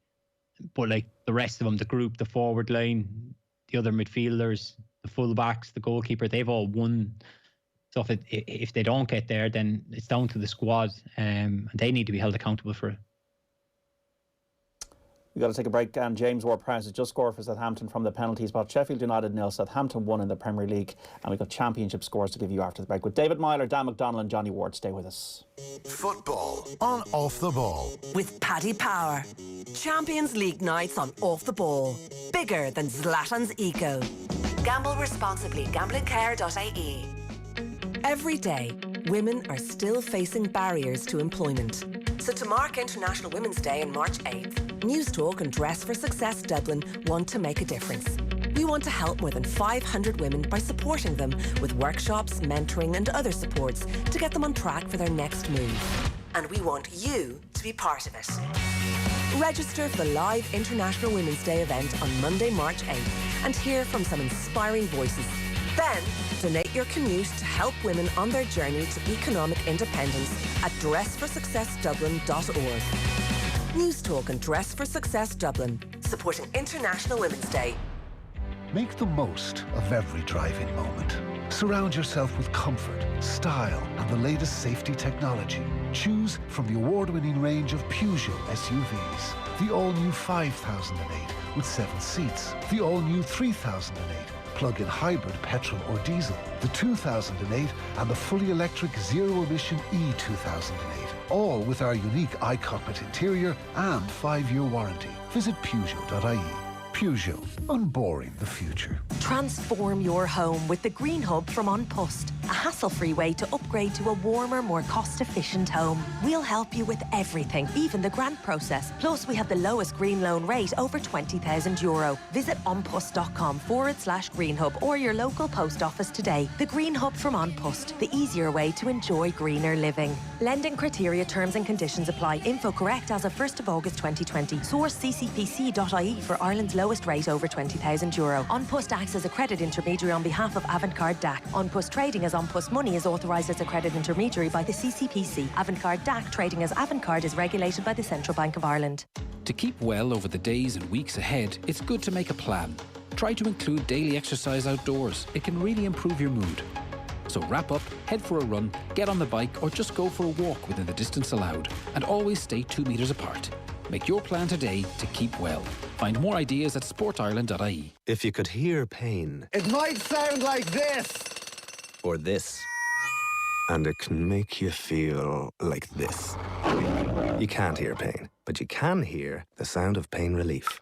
but like the rest of them, the group, the forward line, the other midfielders, the fullbacks, the goalkeeper, they've all won. So if they don't get there, then it's down to the squad, and they need to be held accountable for it. We've got to take a break, and James Ward-Prowse has just scored for Southampton from the penalty spot. Sheffield United 0, Southampton 1 in the Premier League, and we've got championship scores to give you after the break. With David Meyler, Dan McDonnell and Johnny Ward, stay with us. Football on Off the Ball. With Paddy Power. Champions League nights on Off the Ball. Bigger than Zlatan's ego. Gamble responsibly. Gamblingcare.ie. Every day, women are still facing barriers to employment. So to mark International Women's Day on March 8th, News Talk and Dress for Success Dublin want to make a difference. We want to help more than 500 women by supporting them with workshops, mentoring and other supports to get them on track for their next move. And we want you to be part of it. Register for the live International Women's Day event on Monday, March 8th and hear from some inspiring voices. Then, donate your commute to help women on their journey to economic independence at dressforsuccessdublin.org. News Talk and Dress for Success Dublin, supporting International Women's Day. Make the most of every driving moment. Surround yourself with comfort, style, and the latest safety technology. Choose from the award-winning range of Peugeot SUVs. The all-new 5008 with 7 seats. The all-new 3008 plug-in hybrid petrol or diesel, the 2008 and the fully electric zero-emission E2008, all with our unique iCockpit interior and 5-year warranty. Visit Peugeot.ie. Peugeot, unboring the future. Transform your home with the Green Hub from An Post, a hassle-free way to upgrade to a warmer, more cost-efficient home. We'll help you with everything, even the grant process. Plus, we have the lowest green loan rate, over €20,000. Visit onpost.com/greenhub or your local post office today. The Green Hub from An Post, the easier way to enjoy greener living. Lending criteria, terms and conditions apply. Info correct as of 1st of August 2020. Source ccpc.ie for Ireland's lowest rate over €20,000. An Post acts as a credit intermediary on behalf of Avantcard DAC. An Post trading as An Post Money is authorised as a credit intermediary by the CCPC. Avantcard DAC trading as Avantcard is regulated by the Central Bank of Ireland. To keep well over the days and weeks ahead, it's good to make a plan. Try to include daily exercise outdoors. It can really improve your mood. So wrap up, head for a run, get on the bike or just go for a walk within the distance allowed. And always stay 2 metres apart. Make your plan today to keep well. Find more ideas at sportireland.ie. If you could hear pain... It might sound like this! Or this. And it can make you feel like this. You can't hear pain, but you can hear the sound of pain relief.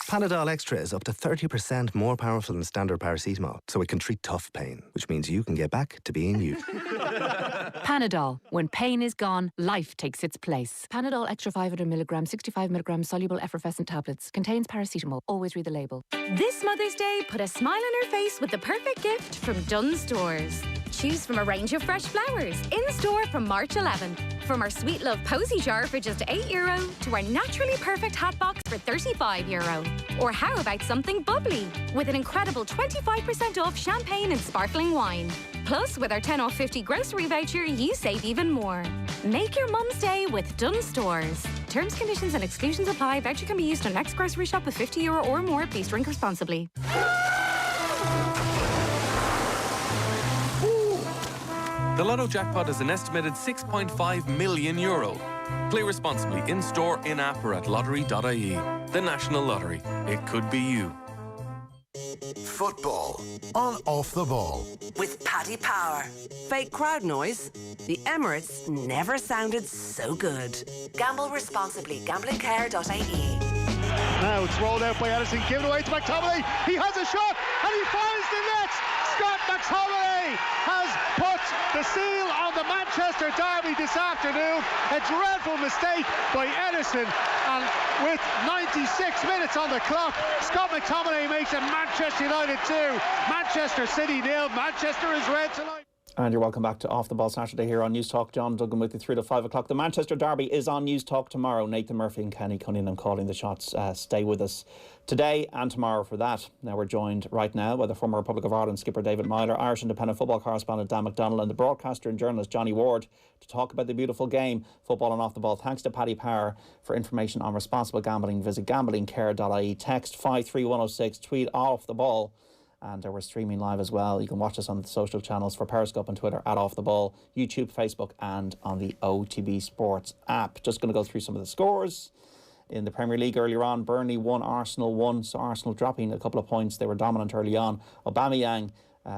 Panadol Extra is up to 30% more powerful than standard paracetamol, so it can treat tough pain, which means you can get back to being you. Panadol. When pain is gone, life takes its place. Panadol Extra 500mg, 65mg soluble effervescent tablets. Contains paracetamol. Always read the label. This Mother's Day, put a smile on her face with the perfect gift from Dunnes Stores. Choose from a range of fresh flowers in store from March 11th. From our Sweet Love Posy jar for just €8 to our Naturally Perfect hat box for €35. Or how about something bubbly with an incredible 25% off champagne and sparkling wine. Plus, with our 10 off 50 grocery voucher, you save even more. Make your mum's day with Dunnes Stores. Terms, conditions and exclusions apply. Voucher can be used on next grocery shop with €50 or more. Please drink responsibly. The Lotto jackpot is an estimated €6.5 million. Play responsibly in-store, in-app or at lottery.ie. The National Lottery. It could be you. Football on Off the Ball. With Paddy Power. Fake crowd noise? The Emirates never sounded so good. Gamble responsibly. Gamblingcare.ie. Now it's rolled out by Edison, given away to McTominay. He has a shot and he finds the net. Scott McTominay has put the seal on the Manchester derby this afternoon. A dreadful mistake by Edison, and with 96 minutes on the clock, Scott McTominay makes it Manchester United 2, Manchester City 0. Manchester is red tonight. And you're welcome back to Off the Ball Saturday here on News Talk. John Duggan with you through to 5 o'clock. The Manchester Derby is on News Talk tomorrow. Nathan Murphy and Kenny Cunningham calling the shots. Stay with us today and tomorrow for that. Now we're joined right now by the former Republic of Ireland skipper David Meyler, Irish independent football correspondent Dan McDonnell and the broadcaster and journalist Johnny Ward to talk about the beautiful game, football and off the ball. Thanks to Paddy Power. For information on responsible gambling, visit gamblingcare.ie. Text 53106, tweet Off the Ball. And we're streaming live as well. You can watch us on the social channels for Periscope and Twitter at Off the Ball, YouTube, Facebook and on the OTB Sports app. Just going to go through some of the scores. In the Premier League earlier on, Burnley 1, Arsenal 1. So Arsenal dropping a couple of points. They were dominant early on. Aubameyang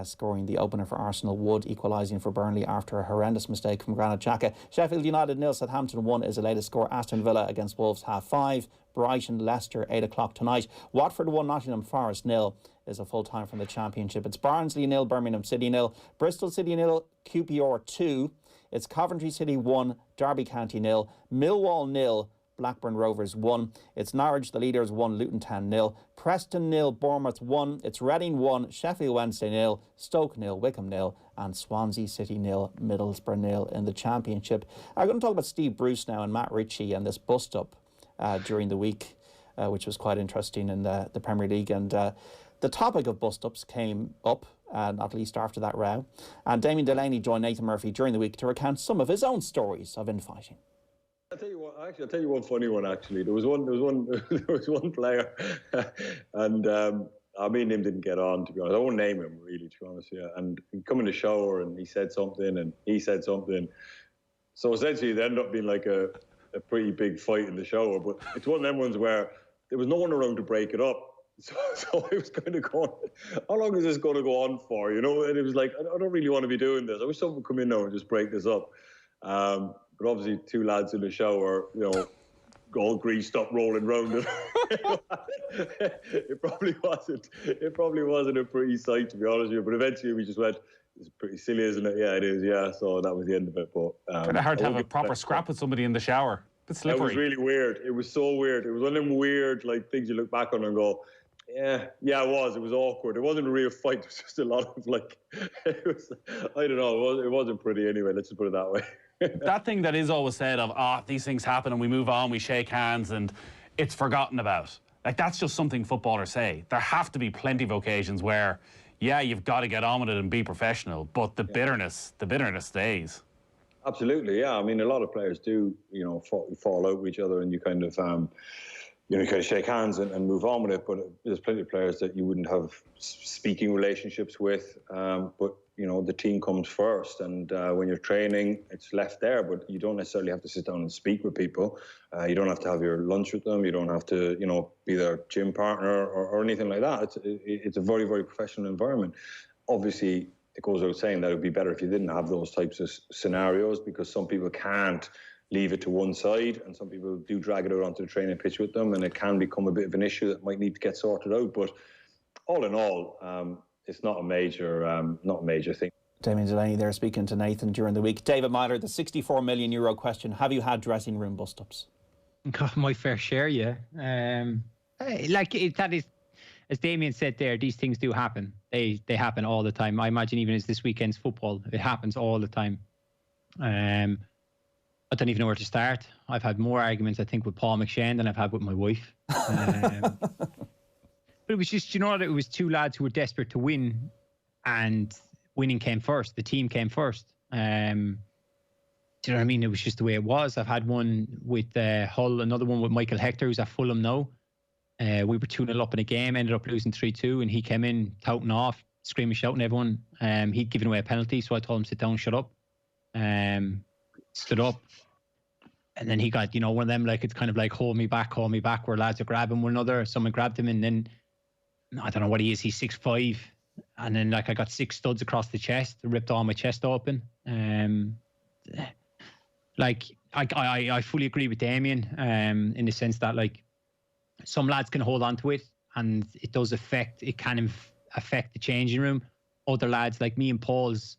scoring the opener for Arsenal. Wood equalising for Burnley after a horrendous mistake from Granit Xhaka. Sheffield United 0, Southampton 1 is the latest score. Aston Villa against Wolves 5:30. Brighton, Leicester 8 o'clock tonight. Watford 1, Nottingham Forest 0 is a full time from the Championship. It's Barnsley 0, Birmingham City 0, Bristol City 0, QPR 2. It's Coventry City 1, Derby County 0, Millwall 0, Blackburn Rovers 1. It's Norwich, the leaders 1, Luton Town 0, Preston 0, Bournemouth 1. It's Reading 1, Sheffield Wednesday 0, Stoke 0, Wickham 0, and Swansea City 0, Middlesbrough 0 in the Championship. I'm going to talk about Steve Bruce now and Matt Ritchie and this bust up during the week, which was quite interesting in the Premier League. And the topic of bust-ups came up, not least after that row. And Damien Delaney joined Nathan Murphy during the week to recount some of his own stories of infighting. I'll tell you one funny one. Actually, there was one player, and me and him didn't get on. To be honest, I won't name him really. To be honest, yeah. And he come in the shower, and he said something, and he said something. So essentially, it ended up being like a pretty big fight in the shower. But it's one of them ones where there was no one around to break it up. So it was kind of going, how long is this going to go on for, you know? And it was like, I don't really want to be doing this. I wish someone would come in now and just break this up. But obviously, two lads in the shower, you know, all greased up, rolling round it. It probably wasn't a pretty sight, to be honest with you. But eventually, we just went, it's pretty silly, isn't it? Yeah, it is. Yeah. So that was the end of it. But kind of hard to have a proper scrap with somebody in the shower. It's slippery. It was really weird. It was so weird. It was one of them weird like things you look back on and go, yeah, it was. It was awkward. It wasn't a real fight. It was just a lot of like, it was, I don't know. It wasn't pretty anyway. Let's just put it that way. That thing that is always said of, these things happen and we move on, we shake hands and it's forgotten about. Like, that's just something footballers say. There have to be plenty of occasions where, yeah, you've got to get on with it and be professional, but the bitterness stays. Absolutely, yeah. I mean, a lot of players do, you know, fall out with each other and you kind of, you kind of shake hands and move on with it. But there's plenty of players that you wouldn't have speaking relationships with. But, you know, the team comes first. And when you're training, it's left there. But you don't necessarily have to sit down and speak with people. You don't have to have your lunch with them. You don't have to, you know, be their gym partner or anything like that. It's a very, very professional environment. Obviously, it goes without saying that it would be better if you didn't have those types of scenarios, because some people can't leave it to one side and some people do drag it out onto the training pitch with them, and it can become a bit of an issue that might need to get sorted out. But all in all, it's not a major thing. Damien Delaney there speaking to Nathan during the week. David Meyler, the €64 million question. Have you had dressing room bust-ups? God, my fair share, yeah. That is, as Damien said there, these things do happen. They happen all the time. I imagine even as this weekend's football, it happens all the time. I don't even know where to start. I've had more arguments, I think, with Paul McShane than I've had with my wife. But it was just, you know, it was two lads who were desperate to win, and winning came first. The team came first. Do you know what I mean? It was just the way it was. I've had one with Hull, another one with Michael Hector, who's at Fulham now. We were 2-0 up in a game, ended up losing 3-2, and he came in touting off, screaming, shouting at everyone. He'd given away a penalty, so I told him, sit down, shut up. Stood up. And then he got, you know, one of them, like, it's kind of like hold me back, where lads are grabbing one another. Someone grabbed him, and then, I don't know what he is, he's 6'5". And then, like, I got 6 studs across the chest, ripped all my chest open. Like, I fully agree with Damien in the sense that, like, some lads can hold on to it, and it does affect the changing room. Other lads, like me and Paul's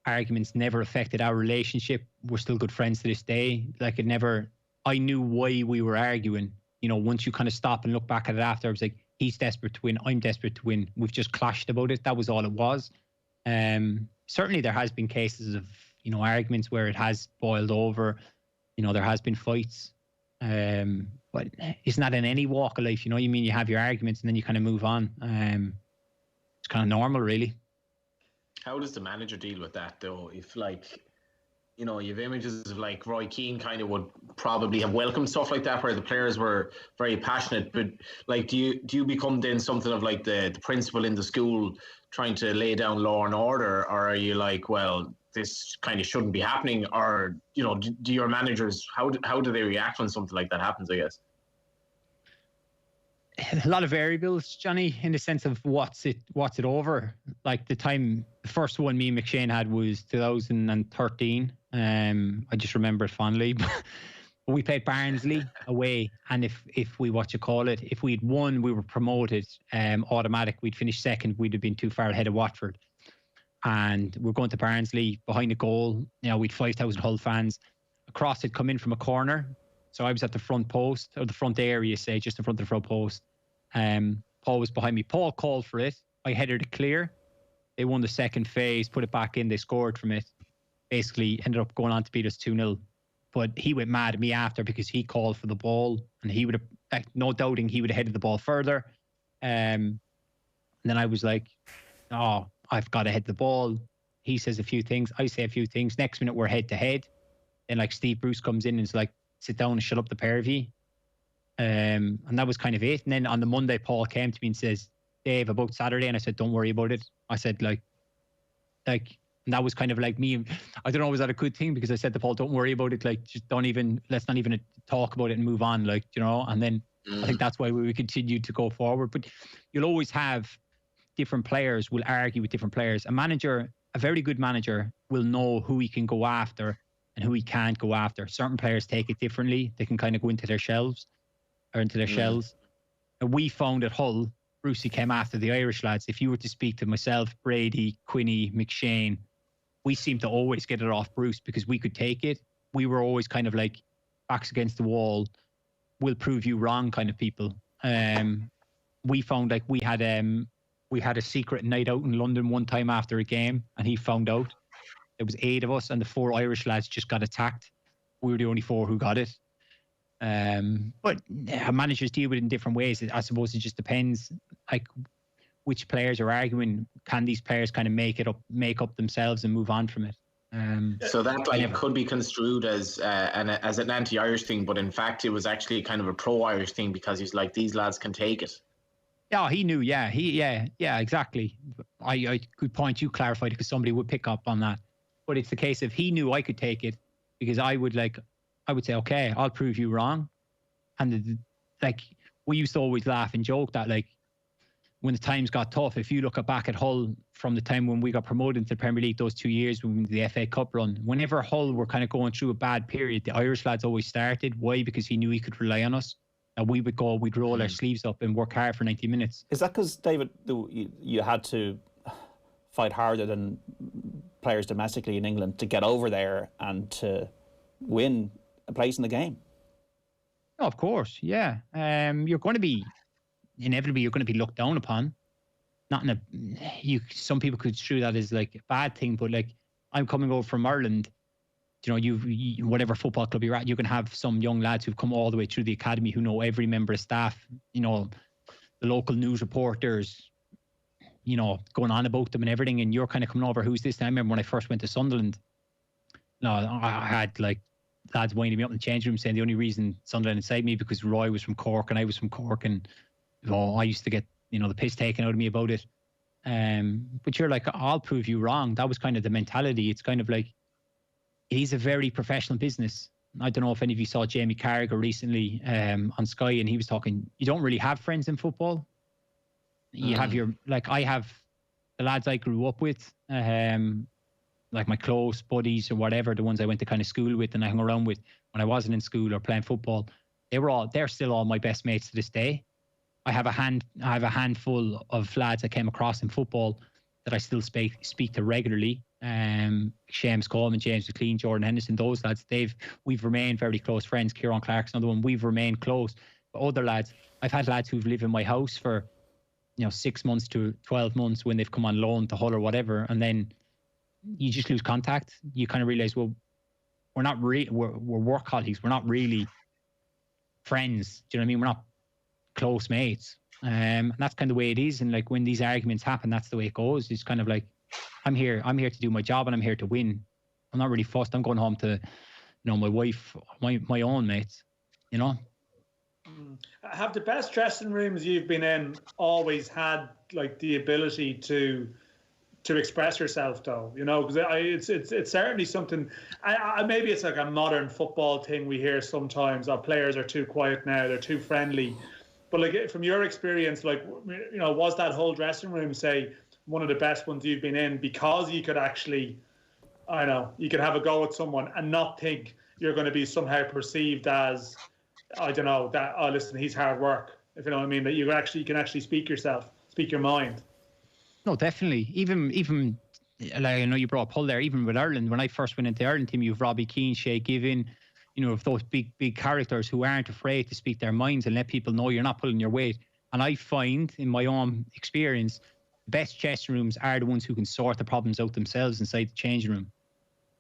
arguments, never affected our relationship. We're still good friends to this day. Like, I knew why we were arguing. You know, once you kind of stop and look back at it after, I was like, he's desperate to win, I'm desperate to win. We've just clashed about it. That was all it was. Certainly there has been cases of, you know, arguments where it has boiled over. You know, there has been fights. But it's not in any walk of life, you know. You mean you have your arguments and then you kind of move on. It's kind of normal, really. How does the manager deal with that, though? If, like, you know, you have images of, like, Roy Keane kind of would probably have welcomed stuff like that, where the players were very passionate. But, like, do you become then something of, like, the principal in the school trying to lay down law and order, or are you like, well, this kind of shouldn't be happening? Or, you know, do your managers, how do they react when something like that happens, I guess? A lot of variables, Johnny, in the sense of what's it over. Like, the first one me and McShane had was 2013. I just remember it fondly. But we played Barnsley away, and if we'd won, we were promoted automatic. We'd finished second. We'd have been too far ahead of Watford. And we're going to Barnsley, behind the goal. You know, we'd 5,000 Hull fans. A cross had come in from a corner. So I was at the front post, or the front area, say, just in front of the front post. Paul was behind me. Paul called for it. I headed it clear. They won the second phase, put it back in. They scored from it. Basically, ended up going on to beat us 2-0. But he went mad at me after because he called for the ball, and he would have, like, no doubting, he would have headed the ball further. And then I was like, oh, I've got to head the ball. He says a few things. I say a few things. Next minute, we're head to head. Then, like, Steve Bruce comes in and is like, sit down and shut up the pair of you. And that was kind of it. And then on the Monday, Paul came to me and says, Dave, about Saturday. And I said, don't worry about it. I said, like, and that was kind of like me. I don't know, was that a good thing? Because I said to Paul, don't worry about it. Like, just let's not even talk about it and move on. Like, you know, and then I think that's why we continued to go forward. But you'll always have different players will argue with different players. A very good manager will know who he can go after and who he can't go after. Certain players take it differently. They can kind of go into their shells. And we found at Hull, Brucey came after the Irish lads. If you were to speak to myself, Brady, Quinny, McShane, we seemed to always get it off Bruce because we could take it. We were always kind of like backs against the wall. We'll prove you wrong kind of people. We found like we had a secret night out in London one time after a game, and he found out. There was 8 of us, and the 4 Irish lads just got attacked. We were the only 4 who got it. But managers deal with it in different ways. I suppose it just depends, like, which players are arguing. Can these players kind of make up themselves and move on from it? So that could be construed as an anti-Irish thing, but in fact it was actually kind of a pro-Irish thing because he's like, these lads can take it. Yeah, he knew. Yeah, exactly. Good point. You clarified it because somebody would pick up on that. But it's the case of he knew I could take it because I would say, okay, I'll prove you wrong. And we used to always laugh and joke that like when the times got tough, if you look back at Hull from the time when we got promoted into the Premier League, those 2 years when we went to the FA Cup run, whenever Hull were kind of going through a bad period, the Irish lads always started. Why? Because he knew he could rely on us. And we'd roll our sleeves up and work hard for 90 minutes. Is that because, David, you had to fight harder than players domestically in England to get over there and win a place in the game? Oh, of course, yeah. You're going to be looked down upon. Not in some people could construe that as like a bad thing, but like I'm coming over from Ireland you know, you whatever football club you're at, you can have some young lads who've come all the way through the academy who know every member of staff, you know, the local news reporters, you know, going on about them and everything. And you're kind of coming over, who's this? And I remember when I first went to Sunderland, no, I had like lads winding me up in the change room saying the only reason Sunderland inside me because Roy was from Cork and I was from Cork, and you know, I used to get, you know, the piss taken out of me about it. But you're like, I'll prove you wrong. That was kind of the mentality. It's kind of like, it is a very professional business. I don't know if any of you saw Jamie Carragher recently on Sky, and he was talking, you don't really have friends in football. You have your, like I have the lads I grew up with, like my close buddies or whatever, the ones I went to kind of school with and I hung around with when I wasn't in school or playing football. They're still all my best mates to this day. I have a handful of lads I came across in football that I still speak to regularly. James Coleman, James McLean, Jordan Henderson, those lads, we've remained very close friends. Kieran Clark's another one. We've remained close. But other lads, I've had lads who've lived in my house for, you know, 6 months to 12 months when they've come on loan to Hull or whatever, and then you just lose contact. You kind of realize, well, we're not we're work colleagues. We're not really friends. Do you know what I mean? We're not close mates. And that's kind of the way it is. And like when these arguments happen, that's the way it goes. It's kind of like, I'm here to do my job and I'm here to win. I'm not really fussed. I'm going home to, you know, my wife, my own mates, you know. Have the best dressing rooms you've been in always had like the ability to express yourself, though? You know, because it's certainly something. Maybe it's like a modern football thing we hear sometimes. Our players are too quiet now; they're too friendly. But like from your experience, like, you know, was that whole dressing room, say, one of the best ones you've been in because you could actually, I don't know, you could have a go at someone and not think you're going to be somehow perceived as, I don't know, that, oh, listen, he's hard work, if you know what I mean, that you can actually speak your mind. No, definitely. Even like, I know you brought up Hull there, even with Ireland, when I first went into the Ireland team, you have Robbie Keane, Shay Given, you know, of those big characters who aren't afraid to speak their minds and let people know you're not pulling your weight. And I find, in my own experience, the best dressing rooms are the ones who can sort the problems out themselves inside the changing room.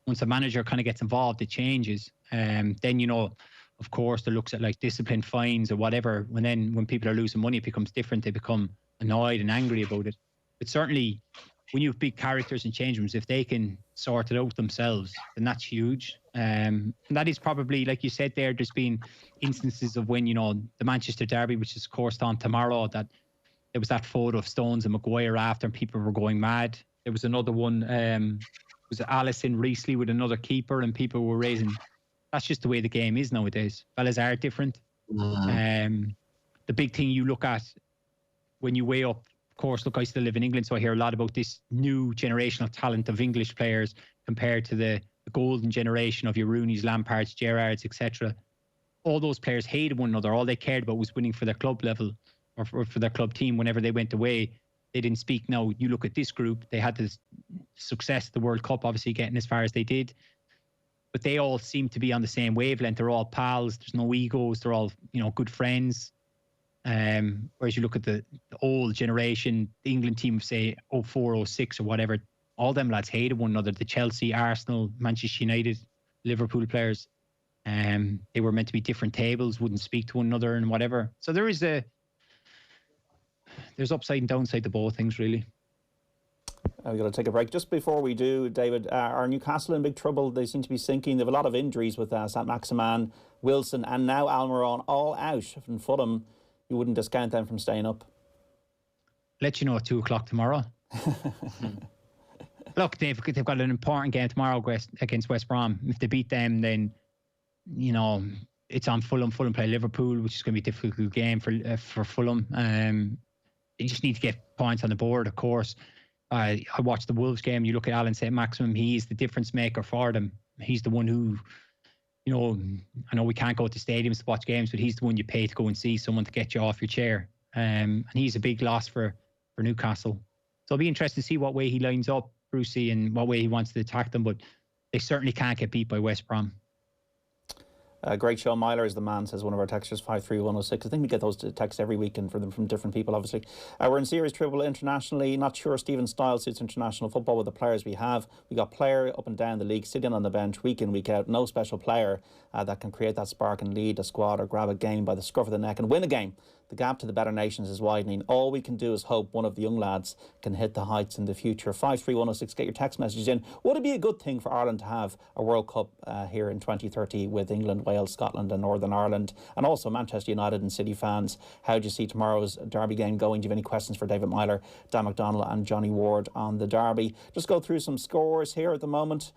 Once the manager kind of gets involved, it changes. Then, you know, of course, they looks at like discipline, fines or whatever. When people are losing money, it becomes different. They become annoyed and angry about it. But certainly, when you have big characters in change rooms, if they can sort it out themselves, then that's huge. And that is probably, like you said there's been instances of when, you know, the Manchester Derby, which is of course on tomorrow, that there was that photo of Stones and Maguire after and people were going mad. There was another one, was Alison Reesley with another keeper and people were raising. That's just the way the game is nowadays. Fellas are different. The big thing you look at when you weigh up, of course, look, I still live in England, so I hear a lot about this new generational talent of English players compared to the golden generation of your Rooneys, Lampards, Gerrards, etc. All those players hated one another. All they cared about was winning for their club level or for their club team whenever they went away. They didn't speak. Now, you look at this group, they had this success at the World Cup, obviously getting as far as they did. But they all seem to be on the same wavelength. They're all pals. There's no egos. They're all, you know, good friends. Whereas you look at the old generation, the England team of, say, 04, 06 or whatever, all them lads hated one another. The Chelsea, Arsenal, Manchester United, Liverpool players, they were meant to be different tables, wouldn't speak to one another and whatever. So there's upside and downside to both things, really. We've got to take a break. Just before we do, David, are Newcastle in big trouble? They seem to be sinking. They have a lot of injuries with Saint-Maximin, Wilson and now Almiron all out from Fulham. You wouldn't discount them from staying up? Let you know at 2 o'clock tomorrow. Look, they've got an important game tomorrow against West Brom. If they beat them, then, you know, it's on Fulham. Fulham play Liverpool, which is going to be a difficult game for Fulham. They just need to get points on the board, of course. I watched the Wolves game. You look at Alan Saint-Maximin, he's the difference maker for them. He's the one who, you know, I know we can't go to stadiums to watch games, but he's the one you pay to go and see, someone to get you off your chair. And he's a big loss for Newcastle. So it'll be interesting to see what way he lines up, Brucey, and what way he wants to attack them. But they certainly can't get beat by West Brom. Great show. Meyler is the man, says one of our texters, 53106. I think we get those texts every weekend from different people, obviously. We're in series triple internationally. Not sure Stephen's style suits international football with the players we have. We got player up and down the league sitting on the bench week in, week out. No special player that can create that spark and lead a squad or grab a game by the scruff of the neck and win a game. The gap to the better nations is widening. All we can do is hope one of the young lads can hit the heights in the future. 53106, get your text messages in. Would it be a good thing for Ireland to have a World Cup here in 2030 with England, Wales, Scotland and Northern Ireland, and also Manchester United and City fans? How do you see tomorrow's derby game going? Do you have any questions for David Meyler, Dan McDonnell and Johnny Ward on the derby? Just go through some scores here at the moment.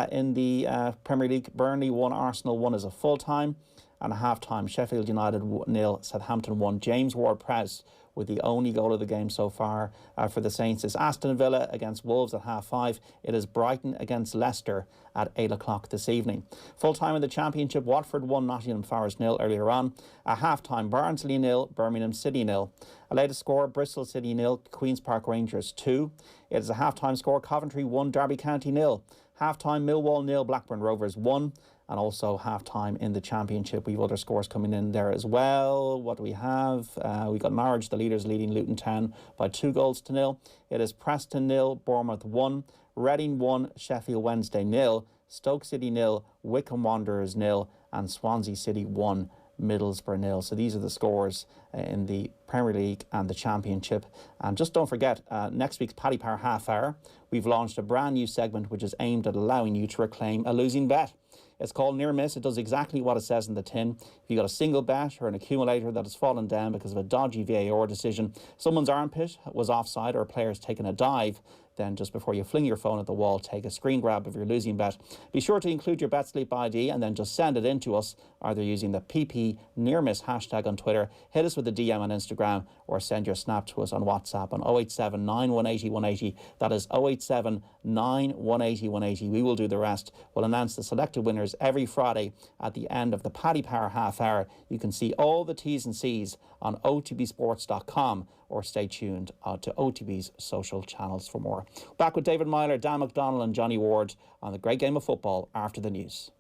In the Premier League, Burnley 1, Arsenal 1 is a full-time. And a half-time, Sheffield United 0, Southampton 1. James Ward-Prowse with the only goal of the game so far for the Saints. It's Aston Villa against Wolves at 5:30. It is Brighton against Leicester at 8 o'clock this evening. Full-time in the Championship, Watford 1, Nottingham Forest 0 earlier on. At half-time, Barnsley 0, Birmingham City 0. A latest score, Bristol City 0, Queen's Park Rangers 2. It is a half-time score, Coventry 1, Derby County 0. Half-time, Millwall 0, Blackburn Rovers 1. And also half-time in the Championship. We've other scores coming in there as well. What do we have? We got Norwich, the leaders, leading Luton Town by 2-0. It is Preston 0, Bournemouth 1, Reading 1, Sheffield Wednesday 0, Stoke City 0, Wycombe Wanderers 0, and Swansea City 1, Middlesbrough 0. So these are the scores in the Premier League and the Championship. And just don't forget, next week's Paddy Power Half Hour, we've launched a brand new segment which is aimed at allowing you to reclaim a losing bet. It's called Near Miss. It does exactly what it says in the tin. If you got a single bet or an accumulator that has fallen down because of a dodgy VAR decision, someone's armpit was offside or a player's taken a dive, then just before you fling your phone at the wall, take a screen grab of your losing bet. Be sure to include your BetSleep ID and then just send it in to us, either using the PP Near Miss hashtag on Twitter, hit us with a DM on Instagram, or send your snap to us on WhatsApp on 087 9180 180. That is 087 9180 180. We will do the rest. We'll announce the selected winners every Friday at the end of the Paddy Power Half Hour. You can see all the T's and C's on otbsports.com, or stay tuned to OTB's social channels for more. Back with David Meyler, Dan McDonnell and Johnny Ward on the great game of football after the news.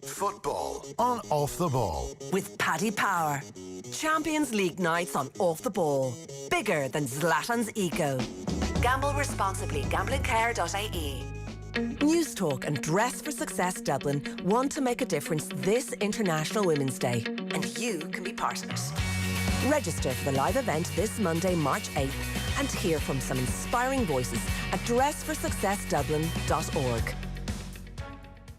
Football on Off the Ball. With Paddy Power. Champions League nights on Off the Ball. Bigger than Zlatan's ego. Gamble responsibly. Gamblingcare.ie. News Talk and Dress for Success Dublin want to make a difference this International Women's Day, and you can be part of it. Register for the live event this Monday, March 8th, and hear from some inspiring voices at dressforsuccessdublin.org.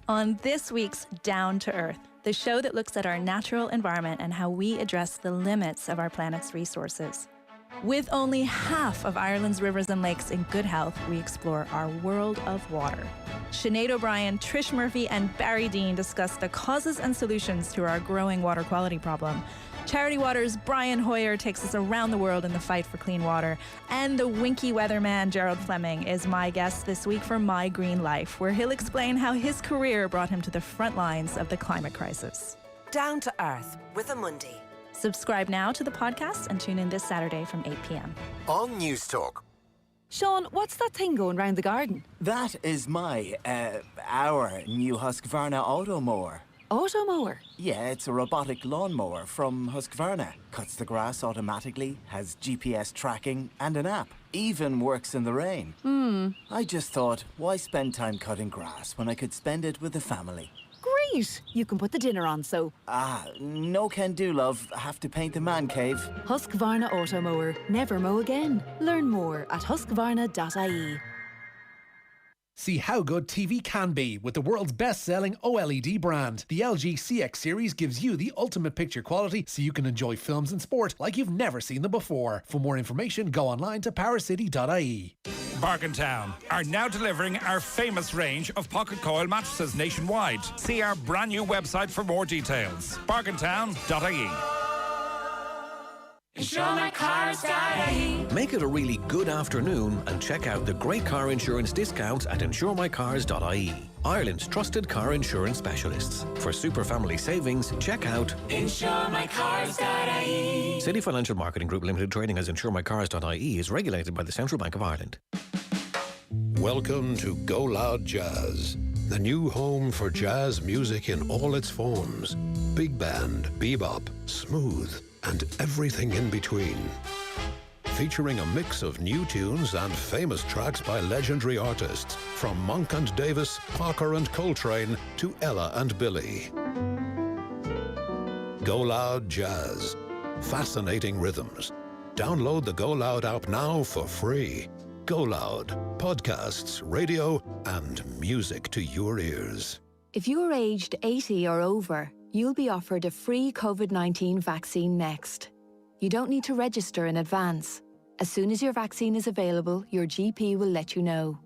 On this week's Down to Earth, the show that looks at our natural environment and how we address the limits of our planet's resources. With only half of Ireland's rivers and lakes in good health, we explore our world of water. Sinead O'Brien, Trish Murphy, and Barry Dean discuss the causes and solutions to our growing water quality problem. Charity Water's Brian Hoyer takes us around the world in the fight for clean water. And the winky weatherman Gerald Fleming is my guest this week for My Green Life, where he'll explain how his career brought him to the front lines of the climate crisis. Down to Earth with Amundi. Subscribe now to the podcast and tune in this Saturday from 8 p.m. On News Talk. Sean, what's that thing going round the garden? That is our new Husqvarna Auto Mower. Auto mower? Yeah, it's a robotic lawnmower from Husqvarna. Cuts the grass automatically, has GPS tracking and an app. Even works in the rain. I just thought, why spend time cutting grass when I could spend it with the family? Great! You can put the dinner on, so... No can do, love. Have to paint the man cave. Husqvarna Auto Mower. Never mow again. Learn more at husqvarna.ie. See how good TV can be with the world's best-selling OLED brand. The LG CX series gives you the ultimate picture quality so you can enjoy films and sport like you've never seen them before. For more information, go online to powercity.ie. Bargaintown are now delivering our famous range of pocket coil mattresses nationwide. See our brand new website for more details. Bargaintown.ie. InsureMyCars.ie. Make it a really good afternoon and check out the great car insurance discounts at InsureMyCars.ie. Ireland's trusted car insurance specialists. For super family savings, check out InsureMyCars.ie. City Financial Marketing Group Limited, trading as InsureMyCars.ie, is regulated by the Central Bank of Ireland. Welcome to Go Loud Jazz, the new home for jazz music in all its forms. big band, bebop, smooth, and everything in between. Featuring a mix of new tunes and famous tracks by legendary artists, from Monk and Davis, Parker and Coltrane, to Ella and Billy. Go Loud Jazz. Fascinating rhythms. Download the Go Loud app now for free. Go Loud. Podcasts, radio, and music to your ears. If you are aged 80 or over, you'll be offered a free COVID-19 vaccine next. You don't need to register in advance. As soon as your vaccine is available, your GP will let you know.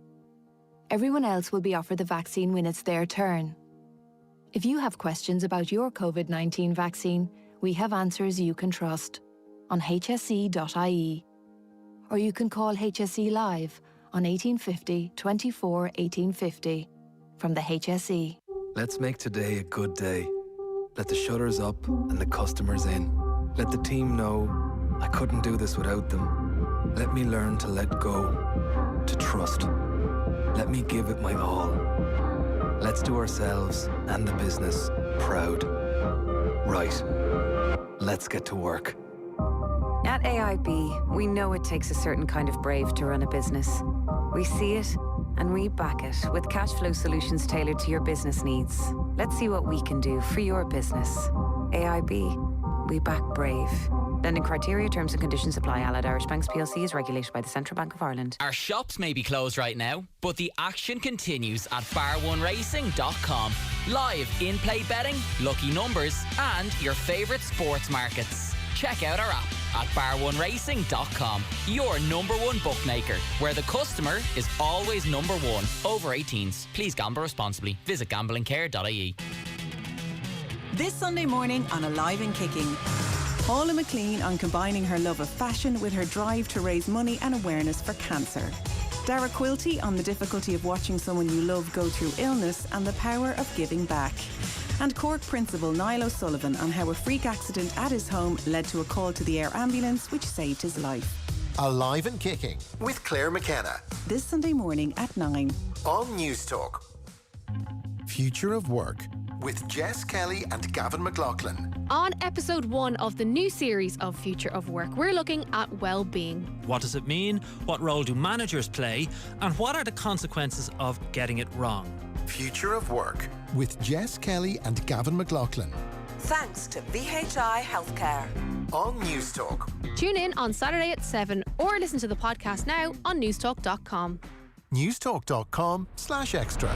Everyone else will be offered the vaccine when it's their turn. If you have questions about your COVID-19 vaccine, we have answers you can trust on hse.ie. Or you can call HSE Live on 1850 24 1850 from the HSE. Let's make today a good day. Let the shutters up and the customers in. Let the team know I couldn't do this without them. Let me learn to let go, to trust. Let me give it my all. Let's do ourselves and the business proud. Right. Let's get to work. At AIB, we know it takes a certain kind of brave to run a business. We see it and we back it with cash flow solutions tailored to your business needs. Let's see what we can do for your business. AIB, we back brave. Lending criteria, terms and conditions apply. Allied Irish Banks PLC is regulated by the Central Bank of Ireland. Our shops may be closed right now, but the action continues at bar1racing.com. Live in-play betting, lucky numbers, and your favourite sports markets. Check out our app at bar1racing.com. Your number one bookmaker, where the customer is always number one. Over 18s. Please gamble responsibly. Visit gamblingcare.ie. This Sunday morning on Alive and Kicking, Paula McLean on combining her love of fashion with her drive to raise money and awareness for cancer. Dara Quilty on the difficulty of watching someone you love go through illness and the power of giving back. And Cork Principal Niall O'Sullivan on how a freak accident at his home led to a call to the air ambulance which saved his life. Alive and Kicking with Claire McKenna. This Sunday morning at 9. On News Talk. Future of Work with Jess Kelly and Gavin McLaughlin. On episode 1 of the new series of Future of Work, we're looking at well-being. What does it mean? What role do managers play? And what are the consequences of getting it wrong? Future of Work with Jess Kelly and Gavin McLaughlin. Thanks to VHI Healthcare. On News Talk. Tune in on Saturday at 7 or listen to the podcast now on newstalk.com. Newstalk.com/extra.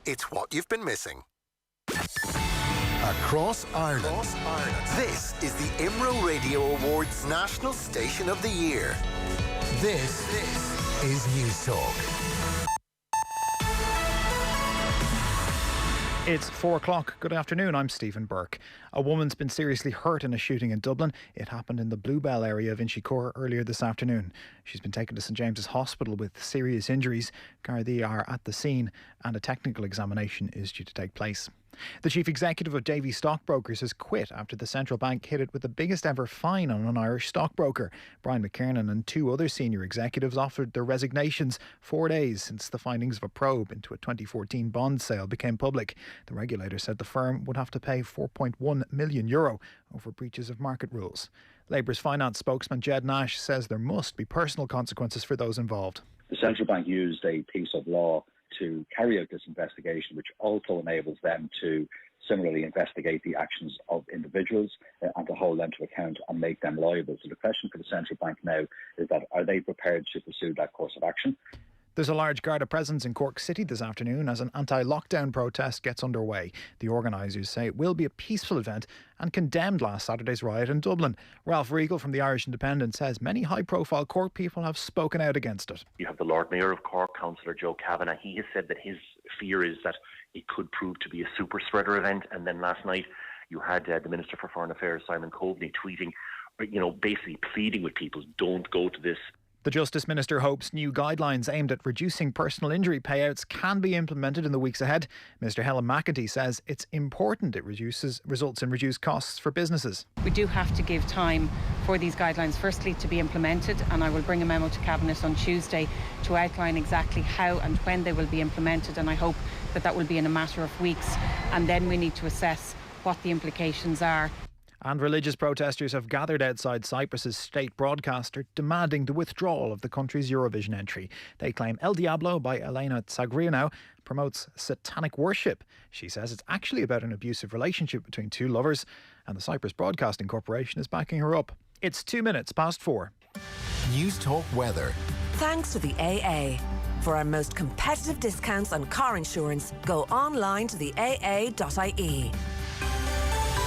It's what you've been missing. Across Ireland. This is the IMRO Radio Awards National Station of the Year. This is News Talk. It's 4 o'clock. Good afternoon, I'm Stephen Burke. A woman's been seriously hurt in a shooting in Dublin. It happened in the Bluebell area of Inchicore earlier this afternoon. She's been taken to St James's Hospital with serious injuries. Gardaí are at the scene and a technical examination is due to take place. The chief executive of Davy Stockbrokers has quit after the central bank hit it with the biggest ever fine on an Irish stockbroker. Brian McKiernan and 2 other senior executives offered their resignations 4 days since the findings of a probe into a 2014 bond sale became public. The regulator said the firm would have to pay €4.1 million over breaches of market rules. Labour's finance spokesman Jed Nash says there must be personal consequences for those involved. The central bank used a piece of law to carry out this investigation, which also enables them to similarly investigate the actions of individuals and to hold them to account and make them liable. So the question for the central bank now is that are they prepared to pursue that course of action? There's a large Garda presence in Cork City this afternoon as an anti-lockdown protest gets underway. The organisers say it will be a peaceful event and condemned last Saturday's riot in Dublin. Ralph Riegel from the Irish Independent says many high-profile Cork people have spoken out against it. You have the Lord Mayor of Cork, Councillor Joe Kavanagh. He has said that his fear is that it could prove to be a super spreader event. And then last night you had the Minister for Foreign Affairs, Simon Coveney, tweeting, basically pleading with people, don't go to this. The Justice Minister hopes new guidelines aimed at reducing personal injury payouts can be implemented in the weeks ahead. Minister Helen McEntee says it's important it results in reduced costs for businesses. We do have to give time for these guidelines firstly to be implemented, and I will bring a memo to Cabinet on Tuesday to outline exactly how and when they will be implemented, and I hope that will be in a matter of weeks, and then we need to assess what the implications are. And religious protesters have gathered outside Cyprus's state broadcaster demanding the withdrawal of the country's Eurovision entry. They claim El Diablo by Elena Tsagrinou promotes satanic worship. She says it's actually about an abusive relationship between two lovers, and the Cyprus Broadcasting Corporation is backing her up. It's 2:04. News Talk Weather. Thanks to the AA. For our most competitive discounts on car insurance, go online to the aa.ie.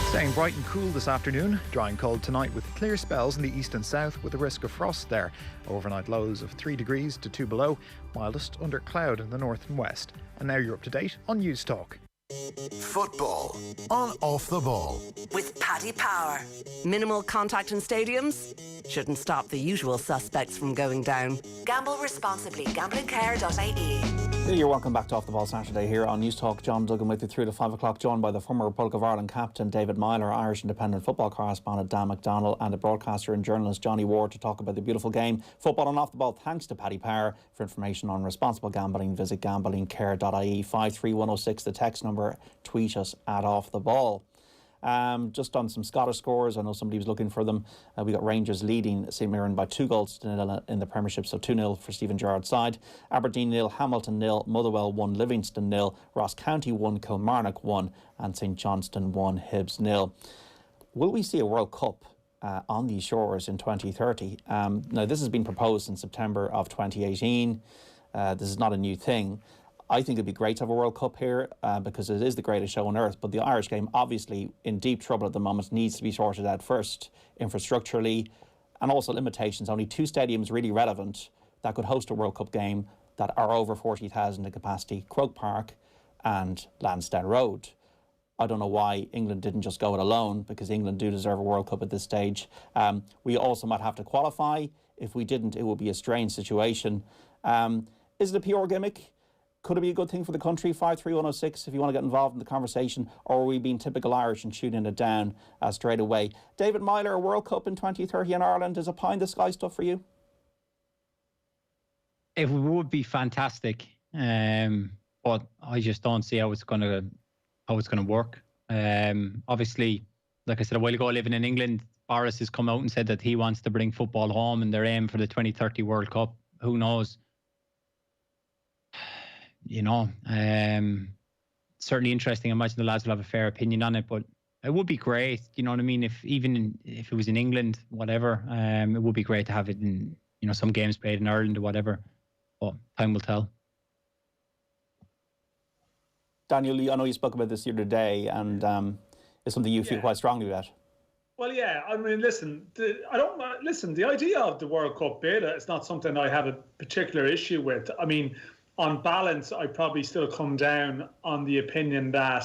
Staying bright and cool this afternoon. Dry and cold tonight with clear spells in the east and south with a risk of frost there. Overnight lows of 3 degrees to 2 below. Mildest under cloud in the north and west. And now you're up to date on News Talk. Football on Off the Ball. With Paddy Power. Minimal contact in stadiums shouldn't stop the usual suspects from going down. Gamble responsibly. GamblingCare.ie. You're welcome back to Off the Ball Saturday here on News Talk. John Duggan with you through to 5 o'clock, joined by the former Republic of Ireland captain David Meyler, Irish independent football correspondent Dan McDonnell, and the broadcaster and journalist Johnny Ward to talk about the beautiful game, football and off the ball, thanks to Paddy Power. For information on responsible gambling, visit gamblingcare.ie. 53106, the text number. Tweet us at Off the Ball. Just on some Scottish scores, I know somebody was looking for them. We got Rangers leading St Mirren by 2-0 in the Premiership, so 2-0 for Stephen Gerrard's side. Aberdeen 0, Hamilton 0, Motherwell 1, Livingston 0, Ross County 1, Kilmarnock 1, and St Johnstone 1, Hibs 0. Will we see a World Cup on these shores in 2030? Now, this has been proposed in September of 2018. This is not a new thing. I think it'd be great to have a World Cup here because it is the greatest show on earth. But the Irish game, obviously in deep trouble at the moment, needs to be sorted out first, infrastructurally, and also limitations. Only 2 stadiums really relevant that could host a World Cup game that are over 40,000 in capacity: Croke Park and Lansdowne Road. I don't know why England didn't just go it alone, because England do deserve a World Cup at this stage. We also might have to qualify. If we didn't, it would be a strange situation. Is it a PR gimmick? Could it be a good thing for the country? 53106 if you want to get involved in the conversation, or are we being typical Irish and shooting it down straight away? David Meyler, a World Cup in 2030 in Ireland, is a pie in the sky stuff for you? It would be fantastic, but I just don't see how it's going to work. Obviously, like I said a while ago, living in England, Boris has come out and said that he wants to bring football home and they're aiming for the 2030 World Cup. Who knows? You know, certainly interesting. I imagine the lads will have a fair opinion on it, but it would be great. You know what I mean? If it was in England, whatever, it would be great to have it in, you know, some games played in Ireland or whatever. But time will tell. Daniel, I know you spoke about this the other day, and it's something you feel quite strongly about. Well, yeah. I mean, listen. The idea of the World Cup bid, it's not something I have a particular issue with. I mean, on balance, I probably still come down on the opinion that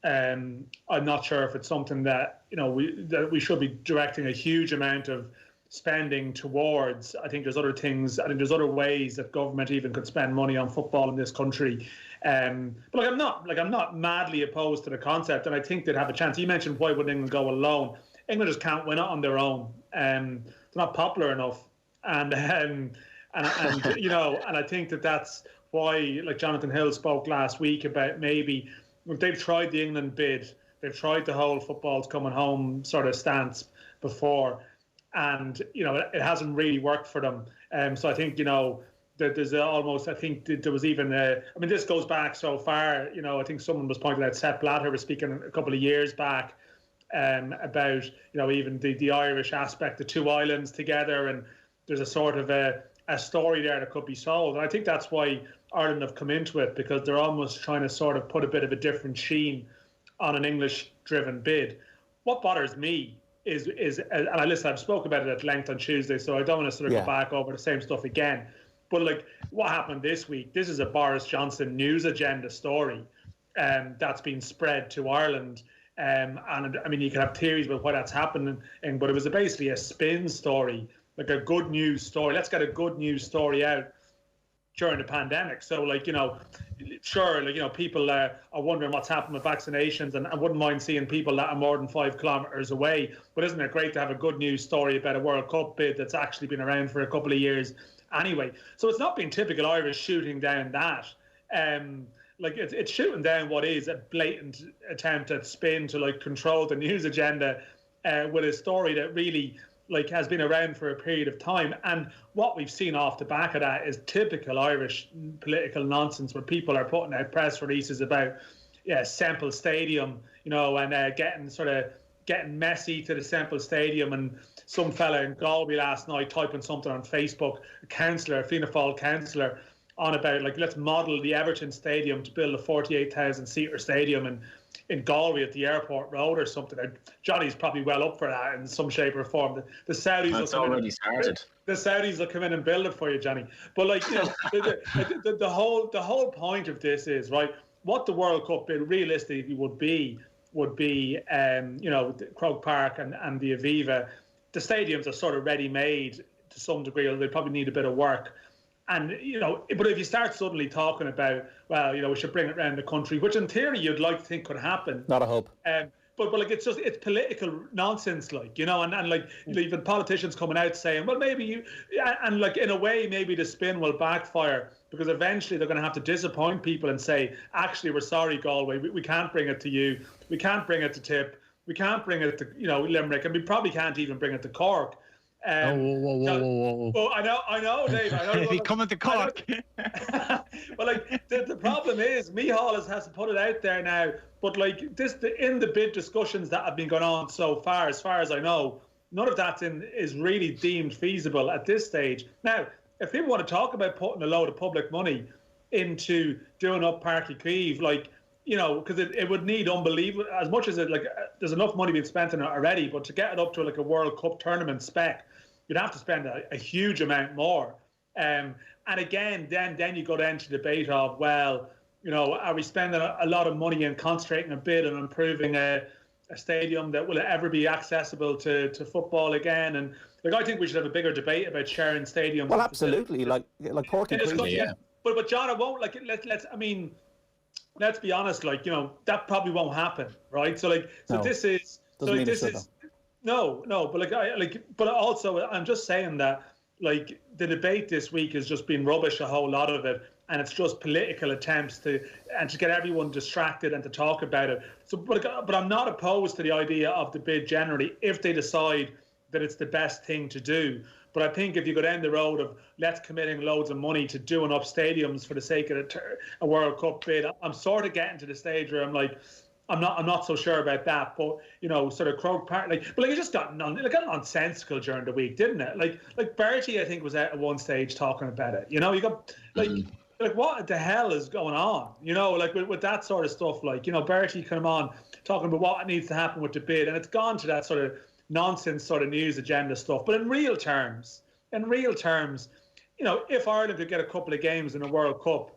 I'm not sure if it's something that we should be directing a huge amount of spending towards. I think there's other things. I think there's other ways that government even could spend money on football in this country. But I'm not madly opposed to the concept, and I think they'd have a chance. You mentioned why would England go alone? England just can't win it on their own. They're not popular enough, and you know, and I think that's why, like Jonathan Hill spoke last week about, maybe they've tried the England bid, they've tried the whole football's coming home sort of stance before, and you know, it hasn't really worked for them. So I think, you know, that there's almost, I think there was even I mean, this goes back so far. You know, I think someone was pointing out, Sepp Blatter was speaking a couple of years back about, you know, even the Irish aspect, the two islands together, and there's a sort of a story there that could be sold. And I think that's why Ireland have come into it, because they're almost trying to sort of put a bit of a different sheen on an English-driven bid. What bothers me is and I've spoken about it at length on Tuesday, so I don't want to sort of go back over the same stuff again. But like what happened this week, this is a Boris Johnson news agenda story that's been spread to Ireland. And I mean, you can have theories about why that's happening, but it was basically a spin story, like a good news story. Let's get a good news story out during the pandemic. So, like, you know, sure, like, you know, people are wondering what's happened with vaccinations, and I wouldn't mind seeing people that are more than 5 kilometres away. But isn't it great to have a good news story about a World Cup bid that's actually been around for a couple of years anyway? So it's not been typical Irish shooting down that. like it's shooting down what is a blatant attempt at spin to like control the news agenda with a story that really like has been around for a period of time. And what we've seen off the back of that is typical Irish political nonsense, where people are putting out press releases about Semple Stadium, you know, and getting messy to the Semple Stadium. And some fella in Galway last night typing something on Facebook, a Fianna Fáil councillor, on about like, let's model the Everton Stadium to build a 48,000 seater stadium in Galway at the airport road or something. Johnny's probably well up for that in some shape or form. The Saudis That's already started. The Saudis will come in and build it for you, Johnny. But like, you know, the whole point of this is, right, what the World Cup bid realistically would be you know, Croke Park and the Aviva. The stadiums are sort of ready-made to some degree, although they probably need a bit of work. And, you know, but if you start suddenly talking about, well, you know, we should bring it around the country, which in theory you'd like to think could happen. Not a hope. But like, it's political nonsense, like, you know, and like even politicians coming out saying, well, maybe and like in a way, maybe the spin will backfire, because eventually they're going to have to disappoint people and say, actually, we're sorry, Galway, we can't bring it to you. We can't bring it to Tip. We can't bring it to, you know, Limerick, and we probably can't even bring it to Cork. Whoa. Oh, I know, Dave. I know. He coming to Cork. But like the problem is, Micheál has to put it out there now. But like in the bid discussions that have been going on so far, as far as I know, none of that is really deemed feasible at this stage. Now, if people want to talk about putting a load of public money into doing up Páirc Uí Chaoimh, like, you know, because it would need unbelievable, as much as it, like, there's enough money being spent on it already, but to get it up to like a World Cup tournament spec, you'd have to spend a huge amount more. And again, then you go down to debate of, well, you know, are we spending a lot of money and concentrating a bit on improving a stadium that will ever be accessible to football again? And like, I think we should have a bigger debate about sharing stadiums. Well, absolutely, like Páirc Uí Chaoimh. Yeah. But John, it won't, like, let's be honest, like, you know, that probably won't happen, right? So like, no, this is, but also I'm just saying that, like, the debate this week has just been rubbish, a whole lot of it, and it's just political attempts to get everyone distracted and to talk about it. So, but I'm not opposed to the idea of the bid generally if they decide that it's the best thing to do. But I think if you go down the road of let's committing loads of money to doing up stadiums for the sake of a World Cup bid, I'm sort of getting to the stage where I'm like, I'm not so sure about that. But, you know, sort of Croke Park, like, but like, it just got nonsensical during the week, didn't it? Like Doherty, I think, was out at one stage talking about it. You know, you got like what the hell is going on? You know, like with that sort of stuff. Like, you know, Doherty came on talking about what needs to happen with the bid, and it's gone to that sort of nonsense sort of news agenda stuff. But in real terms, you know, if Ireland could get a couple of games in a World Cup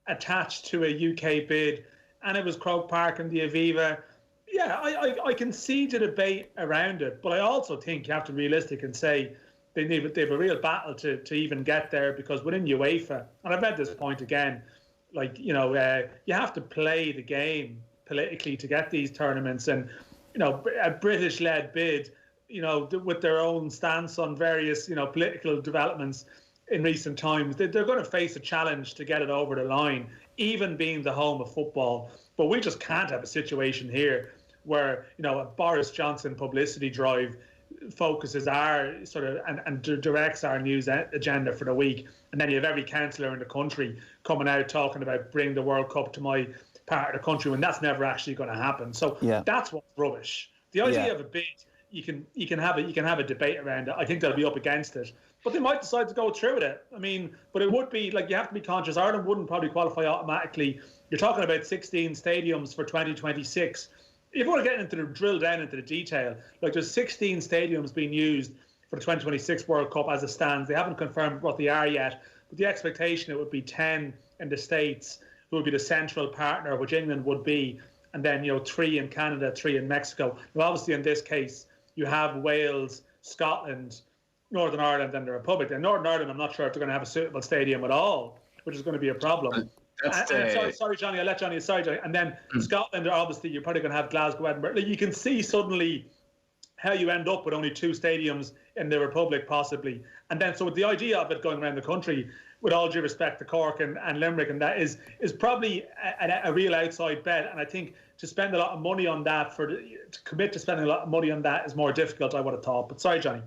attached to a UK bid, and it was Croke Park and the Aviva, yeah, I can see the debate around it. But I also think you have to be realistic and say they have a real battle to even get there, because within UEFA, and I've made this point again, like, you know, you have to play the game politically to get these tournaments. And, you know, a British-led bid, you know, with their own stance on various, you know, political developments in recent times, they're going to face a challenge to get it over the line, even being the home of football. But we just can't have a situation here where, you know, a Boris Johnson publicity drive focuses our sort of and directs our news agenda for the week, and then you have every councillor in the country coming out talking about bring the World Cup to my part of the country, when that's never actually going to happen. So that's what's rubbish. The idea of a bid, you can have a debate around it. I think they'll be up against it, but they might decide to go through with it. I mean, but it would be like, you have to be conscious. Ireland wouldn't probably qualify automatically. You're talking about 16 stadiums for 2026. If you want to get drill down into the detail, like, there's 16 stadiums being used for the 2026 World Cup as it stands. They haven't confirmed what they are yet, but the expectation, it would be 10 in the States, who would be the central partner, which England would be, and then, you know, 3 in Canada, 3 in Mexico. Now, obviously, in this case, you have Wales, Scotland, Northern Ireland, and the Republic. And Northern Ireland, I'm not sure if they're going to have a suitable stadium at all, which is going to be a problem. Sorry, Johnny, I'll let Johnny aside. And then Scotland, obviously, you're probably going to have Glasgow, Edinburgh. Like, you can see suddenly how you end up with only 2 stadiums in the Republic, possibly. And then, so with the idea of it going around the country, with all due respect to Cork and Limerick, and that is probably a real outside bet. And I think to spend a lot of money on that, to commit to spending a lot of money on that is more difficult, I would have thought. But sorry, Johnny.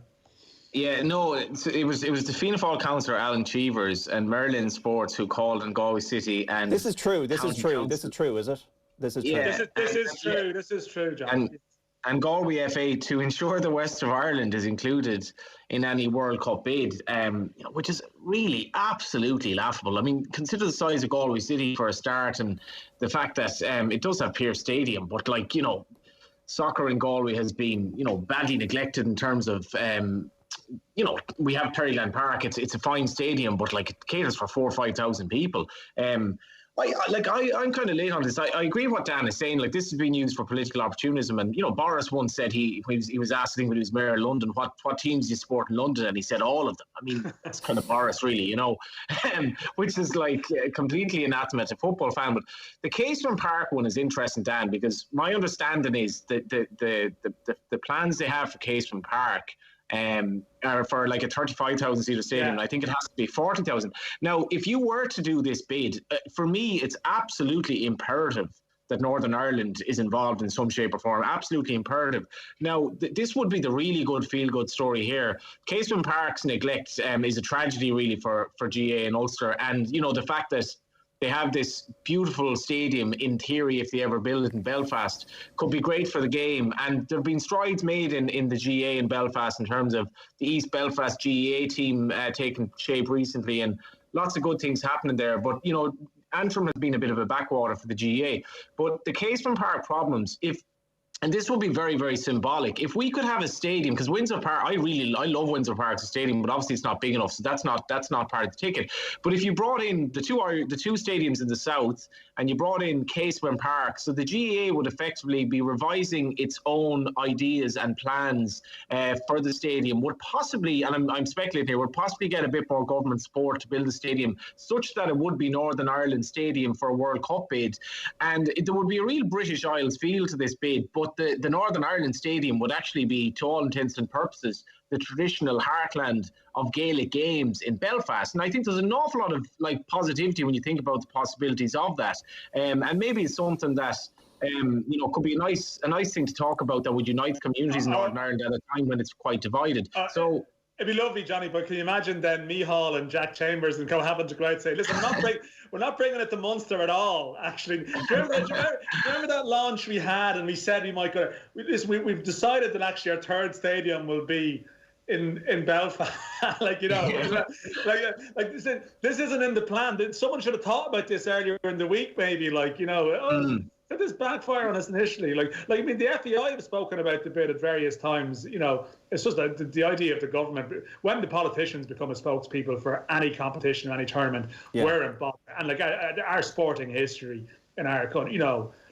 Yeah, no, it was the Fianna Fáil councillor Alan Cheevers and Merlin Sports who called on Galway City. And this is true. This is true. This is true, is it? This is true. Yeah. This is true. This is true, John. And Galway FA to ensure the West of Ireland is included in any World Cup bid, which is really absolutely laughable. I mean, consider the size of Galway City for a start, and the fact that it does have Pearse Stadium, but soccer in Galway has been badly neglected in terms of we have Terryland Park. It's a fine stadium, but it caters for 4,000 or 5,000 people. I'm kind of late on this. I agree with what Dan is saying. This has been used for political opportunism. And Boris once said he was asked, I think when he was mayor of London, what teams do you support in London, and he said all of them. I mean, that's kind of Boris, really, which is completely anathema to a football fan. But the Caseman Park one is interesting, Dan, because my understanding is that the plans they have for Caseman Park are for a 35,000 seater stadium. Yeah. I think it has to be 40,000. Now, if you were to do this bid, for me, it's absolutely imperative that Northern Ireland is involved in some shape or form. Absolutely imperative. Now, this would be the really good feel-good story here. Caseman Park's neglect is a tragedy, really, for GA and Ulster. And, the fact that they have this beautiful stadium, in theory, if they ever build it in Belfast, could be great for the game. And there have bantrim strides made in the GA in Belfast in terms of the East Belfast GAA team taking shape recently, and lots of good things happening there. But, Antrim has been a bit of a backwater for the GAA. But the Caseman Park problems, and this will be very, very symbolic. If we could have a stadium, because Windsor Park, I love Windsor Park as a stadium, but obviously it's not big enough, so that's not part of the ticket. But if you brought in the two stadiums in the south, and you brought in Caseman Park, so the GAA would effectively be revising its own ideas and plans for the stadium, would possibly, and I'm speculating here, would possibly get a bit more government support to build a stadium such that it would be Northern Ireland Stadium for a World Cup bid. And there would be a real British Isles feel to this bid, but the Northern Ireland Stadium would actually be, to all intents and purposes, the traditional heartland of Gaelic games in Belfast. And I think there's an awful lot of positivity when you think about the possibilities of that. And maybe it's something that could be a nice thing to talk about that would unite communities in Northern Ireland at a time when it's quite divided. So it'd be lovely, Johnny, but can you imagine then Mihal and Jack Chambers and having to go out and say, listen, we're not bringing it to Munster at all, actually. Do you remember that launch we had, and we said we might go, we've decided that actually our third stadium will be in Belfast. This isn't in the plan. Someone should have thought about this earlier in the week, maybe, did this backfire on us initially? I mean, the FEI have spoken about the bid at various times. It's just that the idea of the government, when the politicians become a spokespeople for any competition, any tournament, we're involved. And our sporting history in our country,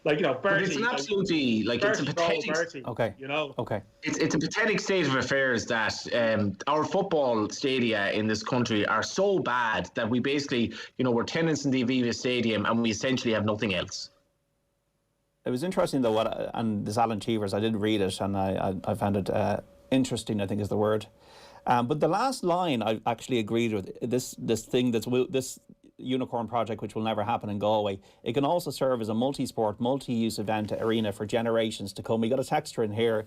Bertie, it's an absolutely it's a pathetic. Bertie, okay. Okay. It's a pathetic state of affairs that our football stadia in this country are so bad that we basically, we're tenants in the Aviva Stadium and we essentially have nothing else. It was interesting though, and this Alan Cheevers, I did read it and I found it interesting, I think is the word. But the last line I actually agreed with, this unicorn project which will never happen in Galway. It can also serve as a multi-sport, multi-use event arena for generations to come. We got a texter in here.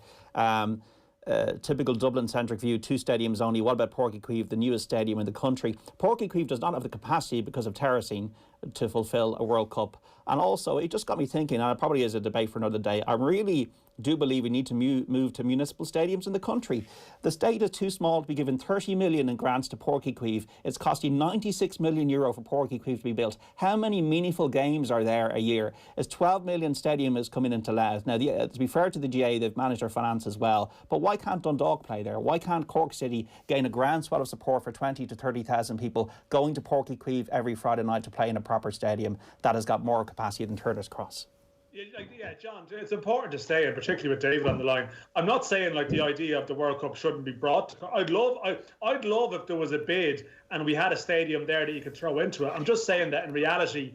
Typical Dublin-centric view, 2 stadiums only. What about Páirc Uí Chaoimh, the newest stadium in the country? Páirc Uí Chaoimh does not have the capacity because of terracing to fulfil a World Cup. And also, it just got me thinking, and it probably is a debate for another day, I really do believe we need to move to municipal stadiums in the country. The state is too small to be given 30 million in grants to Páirc Uí Chaoimh. It's costing 96 million euro for Páirc Uí Chaoimh to be built. How many meaningful games are there a year? Is 12 million stadium is coming into Louth. Now, to be fair to the GA, they've managed their finances well, but why can't Dundalk play there? Why can't Cork City gain a groundswell of support for 20 to 30,000 people going to Páirc Uí Chaoimh every Friday night to play in a proper stadium that has got more capacity than Turner's Cross? Yeah, John, it's important to stay, and particularly with David on the line. I'm not saying the idea of the World Cup shouldn't be brought. I'd love if there was a bid and we had a stadium there that you could throw into it. I'm just saying that in reality,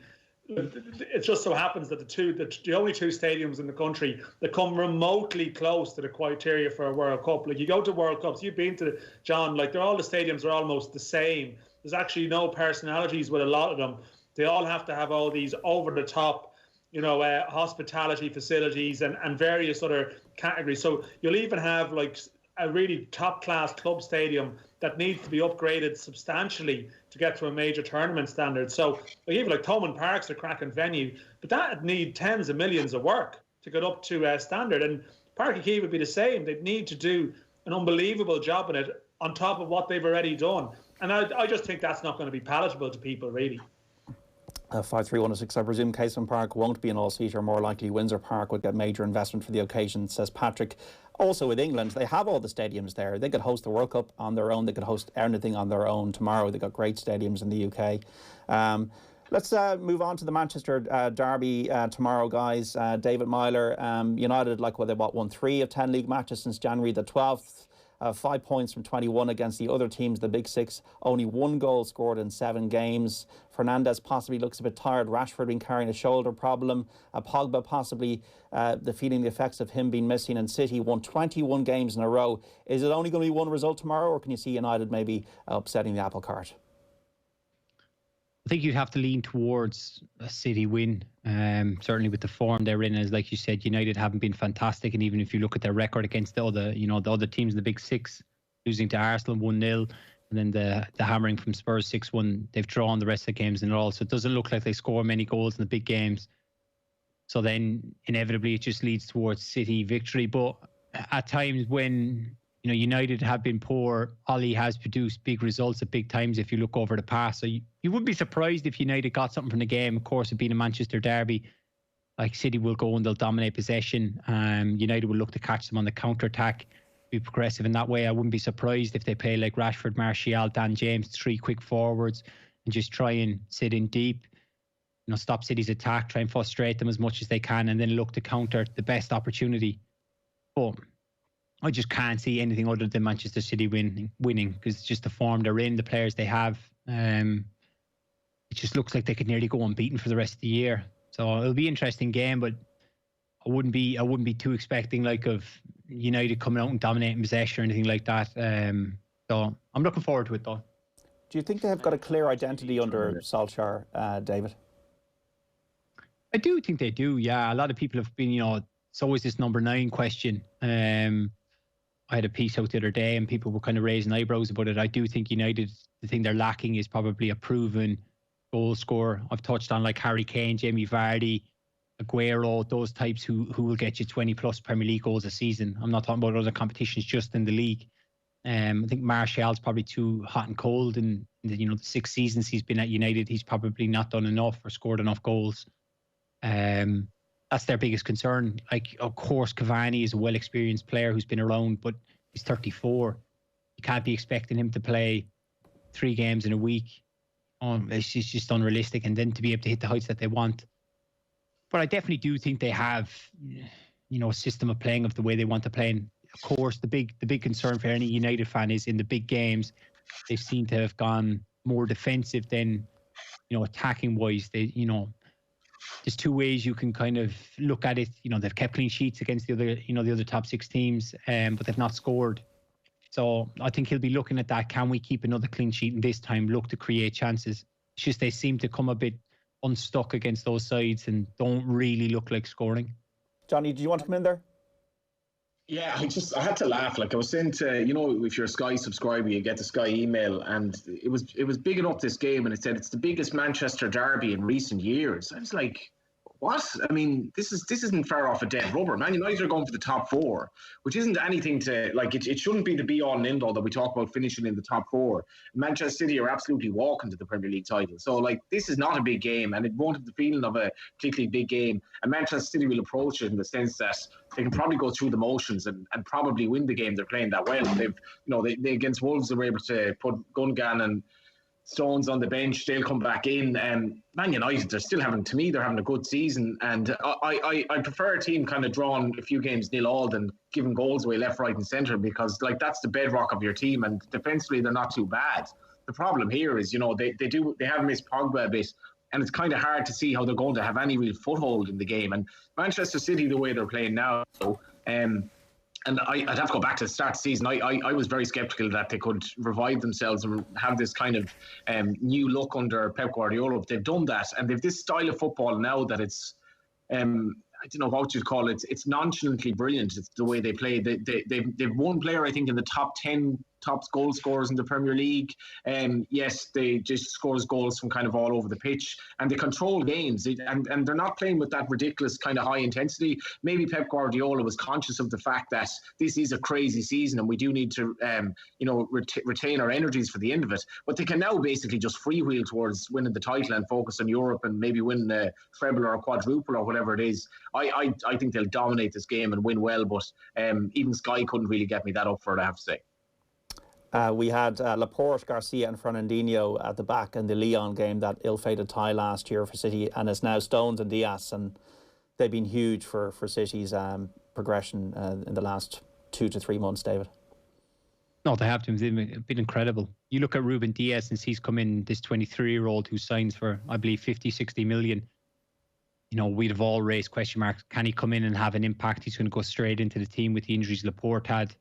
it just so happens that the only two stadiums in the country that come remotely close to the criteria for a World Cup. Like, you go to World Cups, you've been to, John, like, all the stadiums are almost the same. There's actually no personalities with a lot of them. They all have to have all these over-the-top, hospitality facilities and various other categories. So you'll even have like a really top-class club stadium that needs to be upgraded substantially to get to a major tournament standard. So even like Thomond Park's a cracking venue, but that'd need tens of millions of work to get up to standard. And Páirc Uí Chaoimh would be the same. They'd need to do an unbelievable job in it on top of what they've already done. And I just think that's not going to be palatable to people, really. 5316, I presume Casement Park won't be an all-seater. More likely Windsor Park would get major investment for the occasion, says Patrick. Also with England, they have all the stadiums there. They could host the World Cup on their own. They could host anything on their own tomorrow. They've got great stadiums in the UK. Let's move on to the Manchester derby tomorrow, guys. David Meyler, United, won 3 of 10 league matches since January the 12th. 5 points from 21 against the other teams, the Big Six. Only 1 goal scored in 7 games. Fernandes possibly looks a bit tired. Rashford been carrying a shoulder problem. Pogba possibly feeling the effects of him being missing. And City won 21 games in a row. Is it only going to be one result tomorrow, or can you see United maybe upsetting the apple cart? I think you'd have to lean towards a City win, certainly with the form they're in. As like you said, United haven't been fantastic, and even if you look at their record against the other teams in the Big Six, losing to Arsenal 1-0, and then the hammering from Spurs 6-1, they've drawn the rest of the games in all. So it doesn't look like they score many goals in the big games. So then inevitably it just leads towards City victory. But at times when United have been poor, Ollie has produced big results at big times if you look over the past. So you would be surprised if United got something from the game. Of course, it being a Manchester derby, like City will go and they'll dominate possession. United will look to catch them on the counter-attack, be progressive in that way. I wouldn't be surprised if they play like Rashford, Martial, Dan James, 3 quick forwards, and just try and sit in deep, stop City's attack, try and frustrate them as much as they can, and then look to counter the best opportunity. But I just can't see anything other than Manchester City winning because it's just the form they're in, the players they have. It just looks like they could nearly go unbeaten for the rest of the year. So it'll be an interesting game, but I wouldn't be too expecting of United coming out and dominating possession or anything like that. So I'm looking forward to it, though. Do you think they have got a clear identity under Solskjaer, David? I do think they do, yeah. A lot of people have been, it's always this number 9 question. I had a piece out the other day and people were kind of raising eyebrows about it. I do think United, the thing they're lacking is probably a proven goal scorer. I've touched on like Harry Kane, Jamie Vardy, Aguero, those types who will get you 20 plus Premier League goals a season. I'm not talking about other competitions, just in the league. I think Martial's probably too hot and cold in the 6 seasons he's been at United. He's probably not done enough or scored enough goals. That's their biggest concern. Like, of course, Cavani is a well-experienced player who's been around, but he's 34. You can't be expecting him to play 3 games in a week. It's just unrealistic. And then to be able to hit the heights that they want. But I definitely do think they have, a system of playing of the way they want to play. And of course, the big concern for any United fan is in the big games, they seem to have gone more defensive than, attacking wise. There's 2 ways you can kind of look at it. They've kept clean sheets against the other top 6 teams, but they've not scored. So I think he'll be looking at that. Can we keep another clean sheet and this time look to create chances? It's just they seem to come a bit unstuck against those sides and don't really look like scoring. Johnny, do you want to come in there? Yeah, I had to laugh. Like I was saying to, if you're a Sky subscriber, you get the Sky email, and it was bigging up this game, and it said it's the biggest Manchester derby in recent years. I was like, what? I mean, this isn't far off a dead rubber. Man United are going for the top 4, which isn't anything to, like, it shouldn't be the be-all and end-all that we talk about finishing in the top 4. Manchester City are absolutely walking to the Premier League title. So, like, this is not a big game, and it won't have the feeling of a particularly big game. And Manchester City will approach it in the sense that they can probably go through the motions and probably win the game. They're playing that well. They against Wolves, they were able to put Gundogan and Stones on the bench. They'll come back in. Man United, they're having a good season, and I prefer a team kind of drawn a few games 0-0 than giving goals away left, right and centre, because like that's the bedrock of your team, and defensively they're not too bad. The problem here is they have missed Pogba a bit, and it's kind of hard to see how they're going to have any real foothold in the game. And Manchester City, the way they're playing now, and I'd have to go back to the start of the season. I was very sceptical that they could revive themselves and have this kind of new look under Pep Guardiola. They've done that, and they've this style of football now that it's I don't know what you'd call it. It's nonchalantly brilliant. It's the way they play. They've one player, I think, in the top 10 top goal scorers in the Premier League. Yes, they just scores goals from kind of all over the pitch, and they control games. And they're not playing with that ridiculous kind of high intensity. Maybe Pep Guardiola was conscious of the fact that this is a crazy season, and we do need to, retain our energies for the end of it. But they can now basically just freewheel towards winning the title and focus on Europe and maybe win a treble or a quadruple or whatever it is. I think they'll dominate this game and win well, but even Sky couldn't really get me that up for it, I have to say. We had Laporte, Garcia and Fernandinho at the back in the Lyon game, that ill-fated tie last year for City, and it's now Stones and Diaz, and they've been huge for City's progression in the last 2 to 3 months, David. No, they have to. They've been incredible. You look at Ruben Diaz since he's come in, this 23-year-old who signs for, I believe, 50, 60 million. You know, we'd have all raised question marks. Can he come in and have an impact? He's going to go straight into the team with the injuries Laporte had.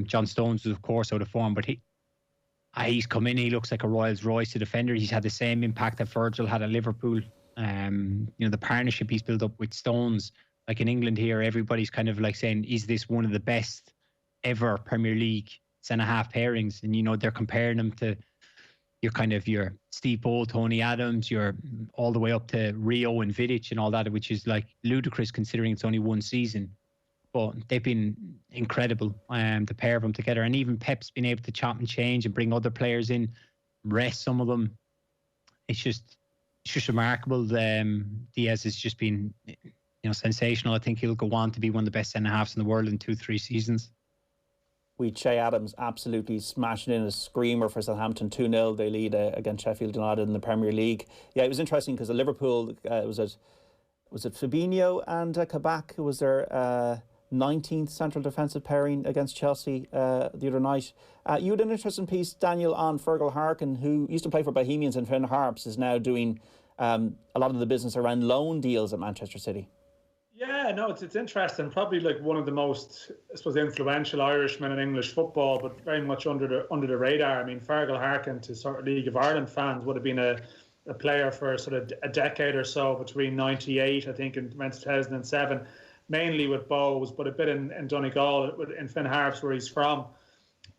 John Stones was, of course, out of form, but he's come in. He looks like a Rolls Royce defender. He's had the same impact that Virgil had at Liverpool. The partnership he's built up with Stones, like in England here, everybody's kind of like saying, is this one of the best ever Premier League centre-half pairings? And, they're comparing them to your Steve Bold, Tony Adams, you're all the way up to Rio and Vidic and all that, which is like ludicrous considering it's only one season. But they've been incredible, the pair of them together. And even Pep's been able to chop and change and bring other players in, rest some of them. It's just remarkable. Diaz has just been, sensational. I think he'll go on to be one of the best centre-halves in the world in 2-3 seasons. Che Adams absolutely smashing in a screamer for Southampton. 2-0 they lead against Sheffield United in the Premier League. Yeah, it was interesting because the Liverpool was it Fabinho and Kabak, who was their 19th central defensive pairing against Chelsea the other night. You had an interesting piece, Daniel, on Fergal Harkin, who used to play for Bohemians and Finn Harps, is now doing a lot of the business around loan deals at Manchester City. Yeah, no, it's interesting. Probably like one of the most, I suppose, influential Irishmen in English football, but very much under the radar. I mean, Fergal Harkin, to sort of League of Ireland fans, would have been a player for sort of a decade or so between 98, I think, and 2007, mainly with Bows, but a bit in Donegal, in Finn Harps, where he's from.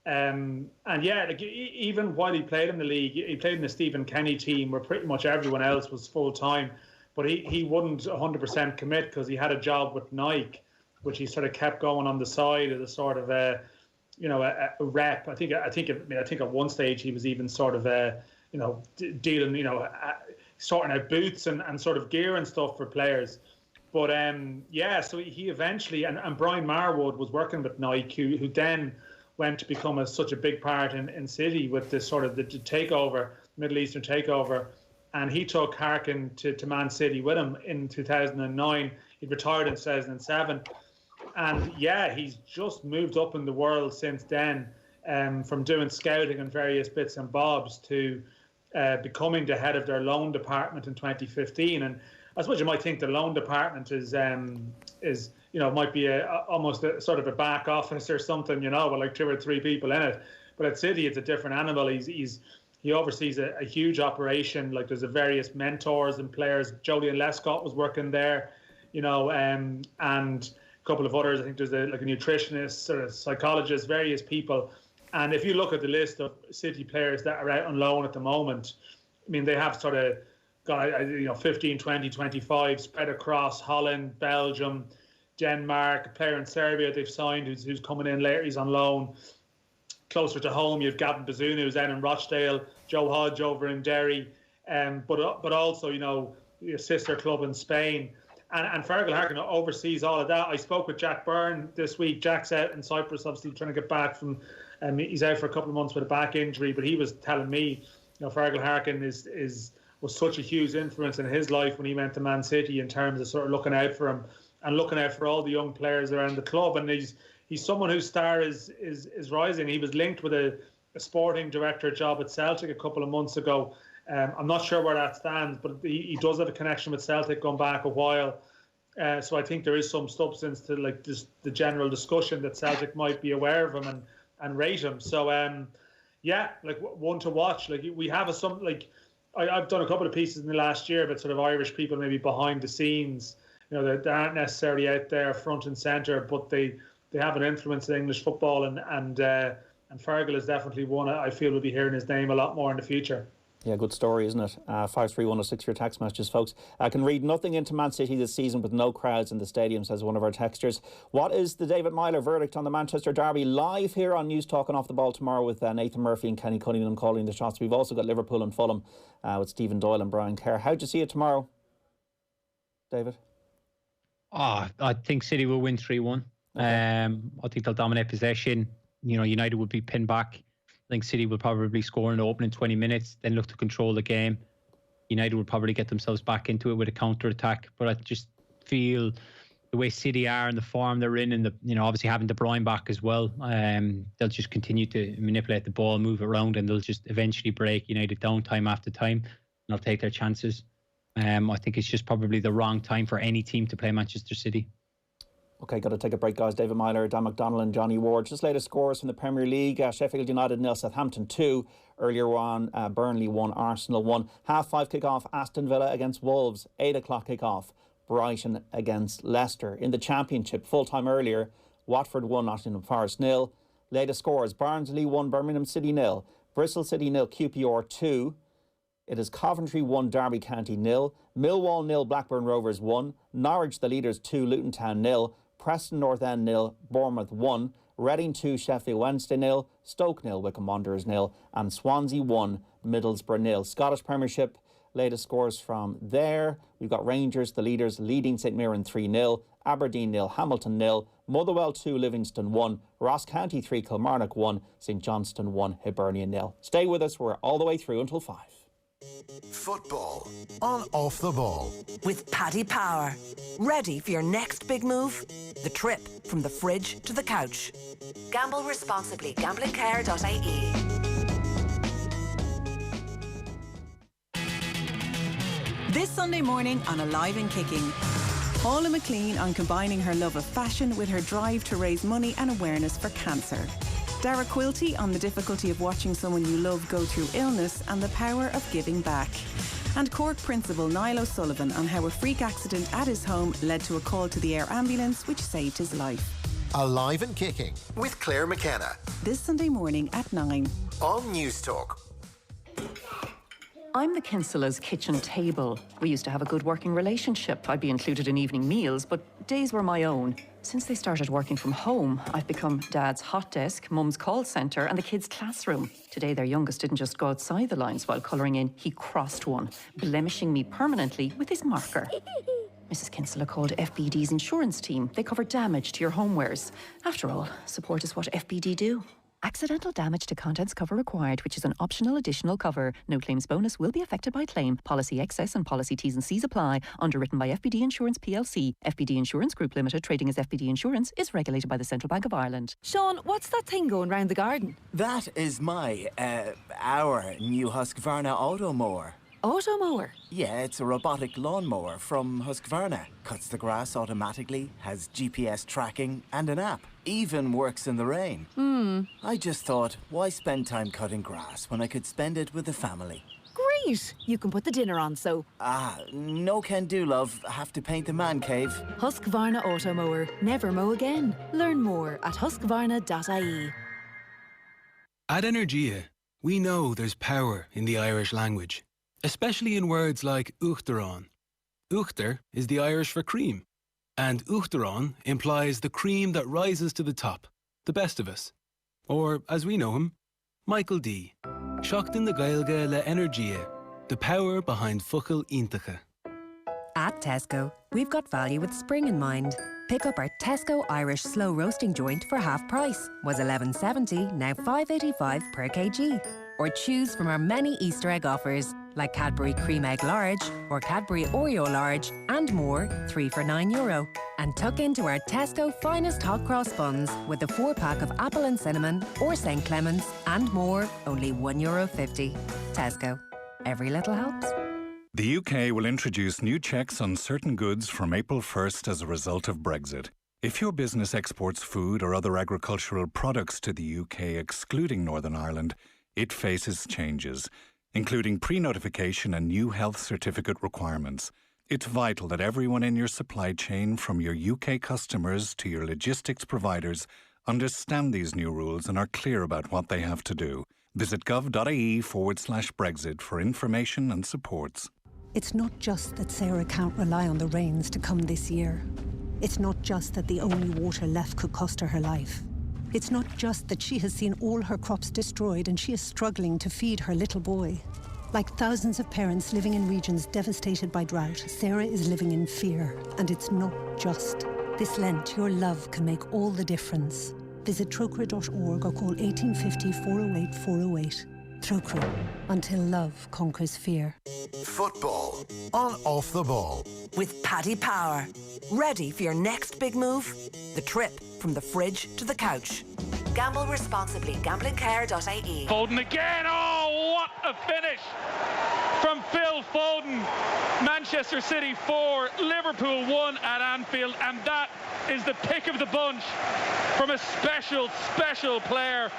And yeah, like, even while he played in the league, he played in the Stephen Kenny team, where pretty much everyone else was full time. But he wouldn't 100% commit because he had a job with Nike, which he sort of kept going on the side as a sort of a rep. I think at one stage he was even sort of dealing, sorting out boots and sort of gear and stuff for players. But so he eventually, and Brian Marwood was working with Nike, who then went to become such a big part in City with this sort of the takeover, Middle Eastern takeover. And he took Harkin to Man City with him in 2009. He retired in 2007. And yeah, he's just moved up in the world since then, from doing scouting and various bits and bobs to becoming the head of their loan department in 2015. And I suppose you might think the loan department is might be almost a sort of a back office or something, with like 2 or 3 people in it. But at City, it's a different animal. He oversees a huge operation. Like, there's various mentors and players. Jolyon Lescott was working there, and a couple of others. I think there's a nutritionist, sort of psychologist, various people. And if you look at the list of City players that are out on loan at the moment, I mean, they have sort of got 15, 20, 25 spread across Holland, Belgium, Denmark. A player in Serbia they've signed who's coming in later. He's on loan. Closer to home, you have Gavin Bazunu, who's out in Rochdale, Joe Hodge over in Derry, but also, your sister club in Spain. And Fergal Harkin oversees all of that. I spoke with Jack Byrne this week. Jack's out in Cyprus, obviously trying to get back from, he's out for a couple of months with a back injury, but he was telling me, Fergal Harkin was such a huge influence in his life when he went to Man City in terms of sort of looking out for him and looking out for all the young players around the club. And he's someone whose star is rising. He was linked with a sporting director job at Celtic a couple of months ago. I'm not sure where that stands, but he does have a connection with Celtic going back a while. So I think there is some substance to like just the general discussion that Celtic might be aware of him and rate him. So like one to watch. Like we have I've done a couple of pieces in the last year about sort of Irish people maybe behind the scenes. They aren't necessarily out there front and centre, but they have an influence in English football, and Fergal is definitely one I feel will be hearing his name a lot more in the future. Yeah, good story, isn't it? 53106 for your text messages, folks. I can read nothing into Man City this season with no crowds in the stadium, says one of our texters. What is the David Meyler verdict on the Manchester derby? Live here on News Talk and Off the Ball tomorrow with Nathan Murphy and Kenny Cunningham calling the shots. We've also got Liverpool and Fulham with Stephen Doyle and Brian Kerr. How do you see it tomorrow, David? I think City will win 3-1. I think they'll dominate possession. United will be pinned back. I think City will probably score in the opening 20 minutes, then look to control the game. United will probably get themselves back into it with a counter-attack. But I just feel the way City are and the form they're in, and obviously having De Bruyne back as well, they'll just continue to manipulate the ball, move around, and they'll just eventually break United down time after time, and they'll take their chances. I think it's just probably the wrong time for any team to play Manchester City. OK, got to take a break, guys. David Meyler, Dan McDonnell and Johnny Ward. Just latest scores from the Premier League. Sheffield United 0, Southampton 2. Earlier on, Burnley 1, Arsenal 1. 5:30 kick-off, Aston Villa against Wolves. 8 o'clock kick-off, Brighton against Leicester. In the Championship, full-time earlier, Watford 1, Nottingham Forest 0. Latest scores, Barnsley 1, Birmingham City 0. Bristol City 0, QPR 2. It is Coventry 1, Derby County 0. Millwall 0, Blackburn Rovers 1. Norwich the leaders 2, Luton Town 0. Preston North End 0, Bournemouth 1, Reading 2, Sheffield Wednesday 0, Stoke 0, Wycombe Wanderers 0, and Swansea 1, Middlesbrough 0. Scottish Premiership, latest scores from there. We've got Rangers, the leaders, leading St Mirren 3-0, Aberdeen 0, Hamilton 0, Motherwell 2, Livingston 1, Ross County 3, Kilmarnock 1, St Johnstone 1, Hibernian 0. Stay with us, we're all the way through until 5. Football on Off the Ball with Paddy Power. Ready for your next big move? The trip from the fridge to the couch. Gamble responsibly. Gamblingcare.ie. This Sunday morning on Alive and Kicking, Paula McLean on combining her love of fashion with her drive to raise money and awareness for cancer. Dara Quilty on the difficulty of watching someone you love go through illness and the power of giving back. And Cork Principal Niall O'Sullivan on how a freak accident at his home led to a call to the air ambulance which saved his life. Alive and Kicking with Claire McKenna. This Sunday morning at 9 on News Talk. I'm the Kinsella's kitchen table. We used to have a good working relationship. I'd be included in evening meals, but days were my own. Since they started working from home, I've become Dad's hot desk, Mum's call centre and the kids' classroom. Today, their youngest didn't just go outside the lines while colouring in. He crossed one, blemishing me permanently with his marker. Mrs. Kinsella called FBD's insurance team. They cover damage to your homewares. After all, support is what FBD do. Accidental damage to contents cover required, which is an optional additional cover. No claims bonus will be affected by claim. Policy excess and policy T's and C's apply. Underwritten by FBD Insurance plc. FBD Insurance Group Limited, trading as FBD Insurance, is regulated by the Central Bank of Ireland. Sean, what's that thing going round the garden? That is our new Husqvarna Auto Mower. Auto mower? Yeah, it's a robotic lawnmower from Husqvarna. Cuts the grass automatically, has GPS tracking and an app. Even works in the rain. I just thought, why spend time cutting grass when I could spend it with the family? Great! You can put the dinner on, so... No can do, love. Have to paint the man cave. Husqvarna Auto Mower. Never mow again. Learn more at husqvarna.ie. At Energia, we know there's power in the Irish language, especially in words like uachtaráin. Uachtar is the Irish for cream, and uachtaráin implies the cream that rises to the top, the best of us. Or, as we know him, Michael D. Seachtain na Gaeilge le Energia, the power behind Focal Iontacha. At Tesco, we've got value with spring in mind. Pick up our Tesco Irish Slow Roasting Joint for half price. Was $11.70, now $5.85 per kg. Or choose from our many Easter egg offers, like Cadbury Cream Egg Large or Cadbury Oreo Large, and more, 3 for €9. And tuck into our Tesco finest hot cross buns with a 4-pack of apple and cinnamon or St. Clements and more, only €1.50. Tesco. Every little helps. The UK will introduce new checks on certain goods from April 1st as a result of Brexit. If your business exports food or other agricultural products to the UK excluding Northern Ireland, it faces changes, including pre-notification and new health certificate requirements. It's vital that everyone in your supply chain, from your UK customers to your logistics providers, understand these new rules and are clear about what they have to do. Visit gov.ie/Brexit for information and supports. It's not just that Sarah can't rely on the rains to come this year. It's not just that the only water left could cost her her life. It's not just that she has seen all her crops destroyed and she is struggling to feed her little boy. Like thousands of parents living in regions devastated by drought, Sarah is living in fear. And it's not just. This Lent, your love can make all the difference. Visit trocra.org or call 1850 408 408. Trocra, until love conquers fear. Football on Off the Ball. With Paddy Power. Ready for your next big move? The trip from the fridge to the couch. Gamble responsibly. Gamblingcare.ie. Foden again. Oh, what a finish from Phil Foden. Manchester City 4, Liverpool 1 at Anfield, and that is the pick of the bunch from a special player.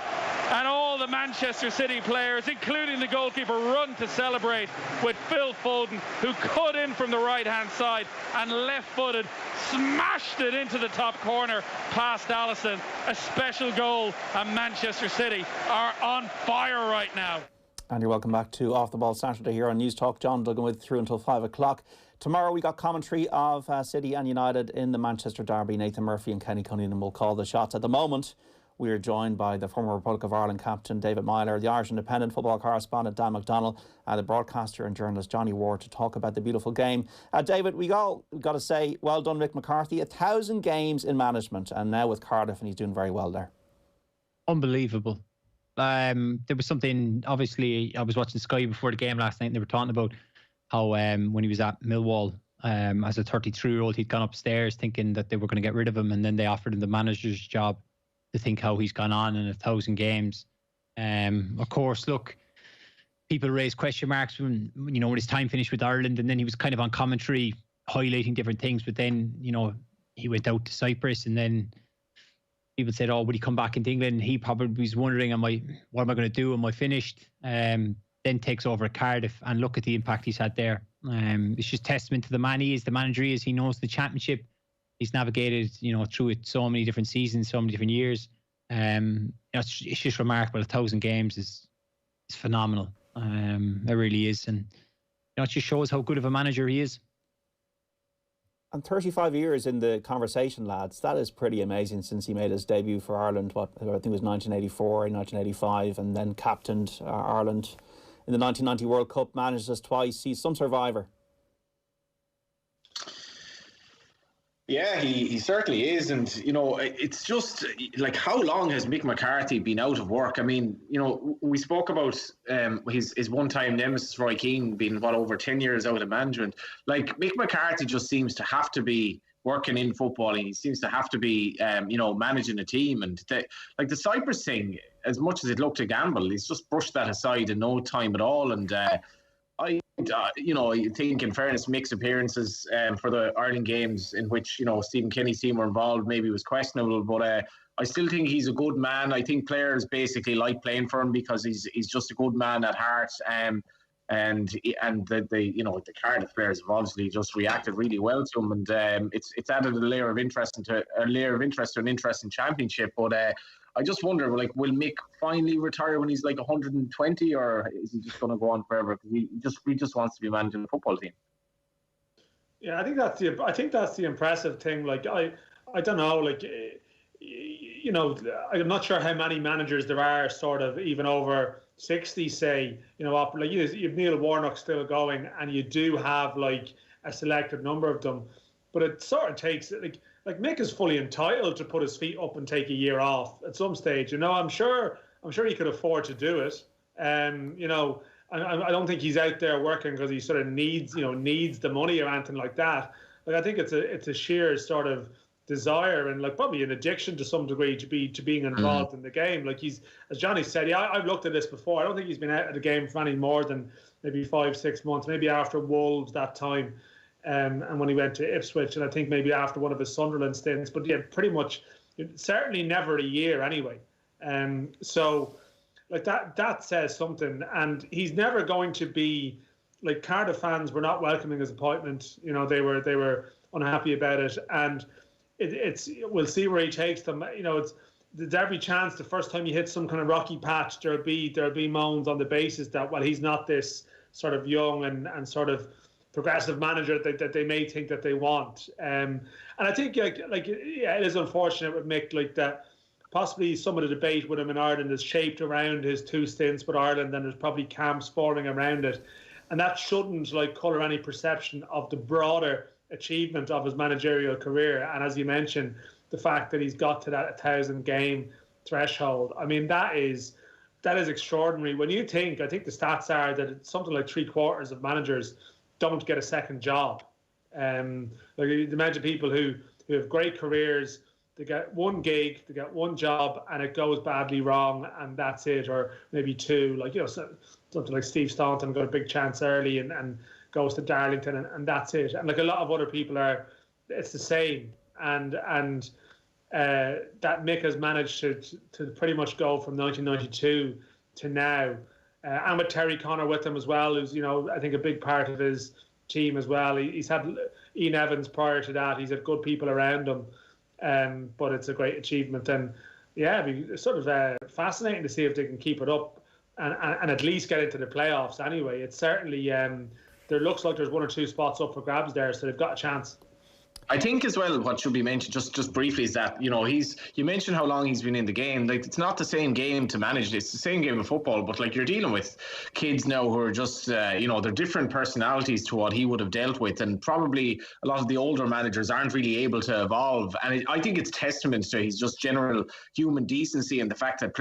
And all the Manchester City players, including the goalkeeper, run to celebrate with Phil Foden, who cut in from the right-hand side and left-footed, smashed it into the top corner past Alisson. A special goal, and Manchester City are on fire right now. And you're welcome back to Off the Ball Saturday here on News Talk. John Duggan with you through until 5 o'clock. Tomorrow we got commentary of City and United in the Manchester derby. Nathan Murphy and Kenny Cunningham will call the shots. At the moment, we are joined by the former Republic of Ireland captain David Meyler, the Irish Independent football correspondent Dan McDonnell, and the broadcaster and journalist Johnny Ward to talk about the beautiful game. David, we got to say, well done Mick McCarthy. 1,000 games in management, and now with Cardiff, and he's doing very well there. Unbelievable. There was something, obviously, I was watching Sky before the game last night, and they were talking about how when he was at Millwall, as a 33-year-old, he'd gone upstairs thinking that they were going to get rid of him, and then they offered him the manager's job. To think how he's gone on in 1,000 games. Of course, look, people raised question marks when his time finished with Ireland, and then he was kind of on commentary highlighting different things, but then, he went out to Cyprus, and then people said, oh, would he come back into England? He probably was wondering, what am I going to do? Am I finished? Then takes over at Cardiff, and look at the impact he's had there. It's just testament to the man he is, the manager he is. He knows the championship. He's navigated, through it so many different seasons, so many different years. It's just remarkable. 1,000 games is phenomenal. It really is, and it just shows how good of a manager he is. And 35 years in the conversation, lads. That is pretty amazing since he made his debut for Ireland. I think it was 1984, 1985, and then captained Ireland in the 1990 World Cup. Managed us twice. He's some survivor. Yeah, he certainly is. And, it's just like, how long has Mick McCarthy been out of work? I mean, we spoke about his one-time nemesis, Robbie Keane, being, over 10 years out of management. Like, Mick McCarthy just seems to have to be working in football, and he seems to have to be, managing a team. And the Cyprus thing, as much as it looked a gamble, he's just brushed that aside in no time at all. And I think, in fairness, Mick's appearances for the Ireland games in which, Stephen Kenny's team were involved maybe was questionable, but I still think he's a good man. I think players basically like playing for him because he's just a good man at heart. And the Cardiff players have obviously just reacted really well to him, and it's added a layer of interest to an interesting championship. But I just wonder, will Mick finally retire when he's 120, or is he just going to go on forever? Because he just wants to be managing the football team. Yeah, I think that's the impressive thing. I don't know, I'm not sure how many managers there are, sort of even over 60, say, you have Neil Warnock still going, and you do have a selected number of them, but it sort of takes like Mick is fully entitled to put his feet up and take a year off at some stage. I'm sure he could afford to do it. I don't think he's out there working because he sort of needs the money or anything like that. I think it's a sheer sort of desire and like probably an addiction to some degree to being involved in the game. Like he's, as Johnny said, I've looked at this before. I don't think he's been out of the game for any more than maybe 5-6 months, maybe after Wolves that time, and when he went to Ipswich, and I think maybe after one of his Sunderland stints. But yeah, pretty much, certainly never a year anyway. So like that says something, and he's never going to be like Cardiff fans were not welcoming his appointment. You know, they were unhappy about it, and it's we'll see where he takes them. You know, there's every chance the first time you hit some kind of rocky patch, there'll be moans on the basis that, well, he's not this sort of young and sort of progressive manager that they may think that they want. And I think like yeah, it is unfortunate with Mick, like that possibly some of the debate with him in Ireland is shaped around his 2 stints with Ireland, and there's probably camps forming around it, and that shouldn't like colour any perception of the broader achievement of his managerial career. And as you mentioned, the fact that he's got to that 1,000 game threshold, I mean, that is extraordinary. When you think, I think the stats are that it's something like 3/4 of managers don't get a second job. Like the amount of people who have great careers, they get one gig, they get one job, and it goes badly wrong, and that's it, or maybe 2. Like, you know, something like Steve Staunton got a big chance early and goes to Darlington, and that's it. And like a lot of other people it's the same. And that Mick has managed to pretty much go from 1992 to now, and with Terry Connor with him as well, who's, you know, I think a big part of his team as well. He's had Ian Evans prior to that. He's had good people around him, but it's a great achievement. And yeah, it'd be sort of fascinating to see if they can keep it up and at least get into the playoffs anyway. It's certainly there looks like there's 1 or 2 spots up for grabs there, so they've got a chance. I think as well, what should be mentioned just briefly is that, you know, you mentioned how long he's been in the game. Like, it's not the same game to manage. It's the same game of football, but like, you're dealing with kids now who are just, you know, they're different personalities to what he would have dealt with, and probably a lot of the older managers aren't really able to evolve. And I think it's testament to his just general human decency and the fact that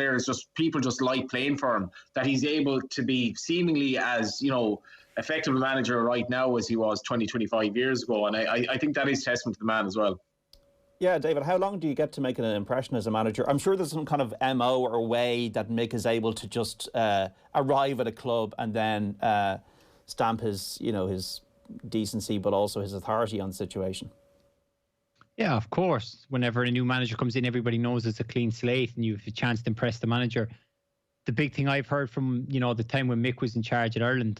people just like playing for him, that he's able to be seemingly as, you know, effective a manager right now as he was 20-25 years ago, and I think that is testament to the man as well. Yeah, David, how long do you get to make an impression as a manager? I'm sure there's some kind of MO or way that Mick is able to just arrive at a club and then stamp his decency, but also his authority on the situation. Yeah, of course. Whenever a new manager comes in, everybody knows it's a clean slate and you have a chance to impress the manager. The big thing I've heard from, you know, the time when Mick was in charge at Ireland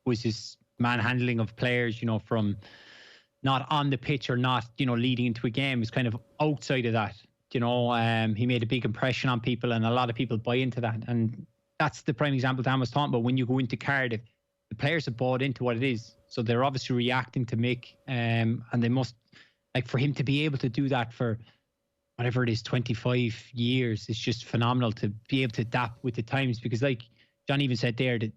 was his manhandling of players, you know, from not on the pitch or not, you know, leading into a game. It's kind of outside of that, you know. He made a big impression on people, and a lot of people buy into that. And that's the prime example Dan was talking about. When you go into Cardiff, the players have bought into what it is. So they're obviously reacting to Mick, and they must, like, for him to be able to do that for whatever it is, 25 years, it's just phenomenal to be able to adapt with the times. Because like John even said there, that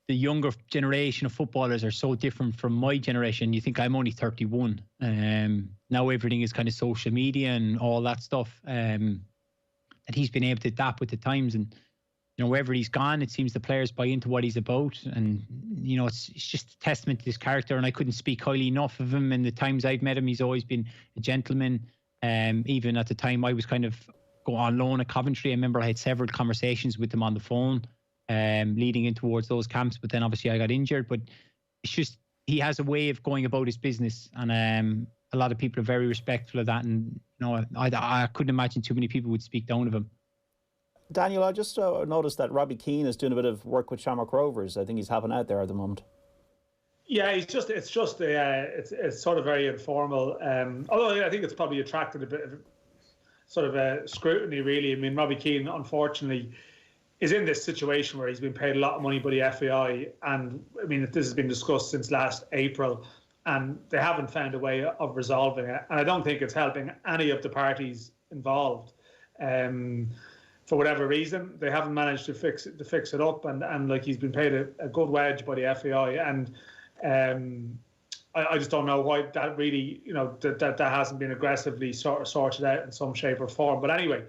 the younger generation of footballers are so different from my generation. You think I'm only 31. Now everything is kind of social media and all that stuff. That he's been able to adapt with the times. And, you know, wherever he's gone, it seems the players buy into what he's about. And, you know, it's just a testament to his character. And I couldn't speak highly enough of him. In the times I've met him, he's always been a gentleman. Even at the time I was kind of going on loan at Coventry, I remember I had several conversations with him on the phone leading in towards those camps, but then obviously I got injured. But it's just, he has a way of going about his business, and a lot of people are very respectful of that. And, you know, I couldn't imagine too many people would speak down of him. Daniel, I just noticed that Robbie Keane is doing a bit of work with Shamrock Rovers. I think he's helping out there at the moment. Yeah, it's sort of very informal. Although I think it's probably attracted a bit of sort of scrutiny, really. I mean, Robbie Keane, unfortunately, is in this situation where he's been paid a lot of money by the FAI, and I mean, this has been discussed since last April, and they haven't found a way of resolving it. And I don't think it's helping any of the parties involved. For whatever reason, they haven't managed to fix it up, and like, he's been paid a good wage by the FAI, and I just don't know why that really, you know, that hasn't been aggressively sorted out in some shape or form. But anyway,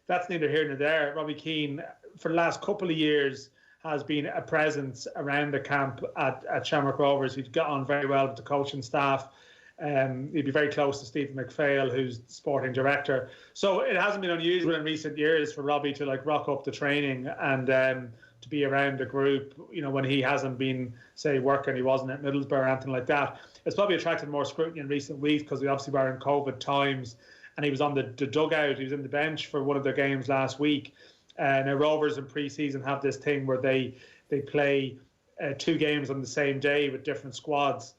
that's neither here nor there. Robbie Keane, for the last couple of years, has been a presence around the camp at Shamrock Rovers. He's got on very well with the coaching staff. He'd be very close to Stephen McPhail, who's the sporting director. So it hasn't been unusual in recent years for Robbie to like rock up the training and to be around the group, you know, when he hasn't been, say, working, he wasn't at Middlesbrough or anything like that. It's probably attracted more scrutiny in recent weeks because we obviously were in COVID times, and he was on the dugout, he was in the bench for one of their games last week. Now Rovers in pre-season have this thing where they play 2 games on the same day with different squads,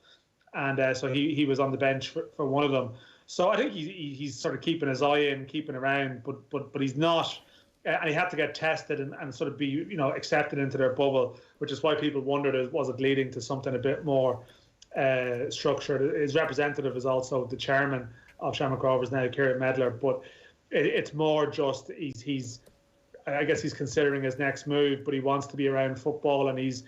and so he was on the bench for one of them. So I think he's sort of keeping his eye in, keeping around, but he's not. And he had to get tested and sort of be, you know, accepted into their bubble, which is why people wondered, was it leading to something a bit more structured? His representative is also the chairman of Shamrock Rovers now, Kieran Meyler, but it's more just I guess he's considering his next move, but he wants to be around football, and he's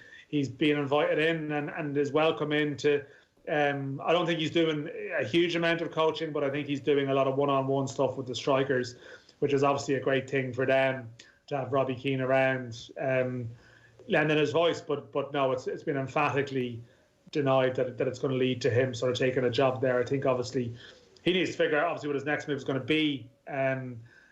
being invited in and is welcome into. I don't think he's doing a huge amount of coaching, but I think he's doing a lot of one-on-one stuff with the strikers, which is obviously a great thing for them to have Robbie Keane around, lending his voice. But no, it's been emphatically denied that it's going to lead to him sort of taking a job there. I think obviously he needs to figure out obviously what his next move is going to be.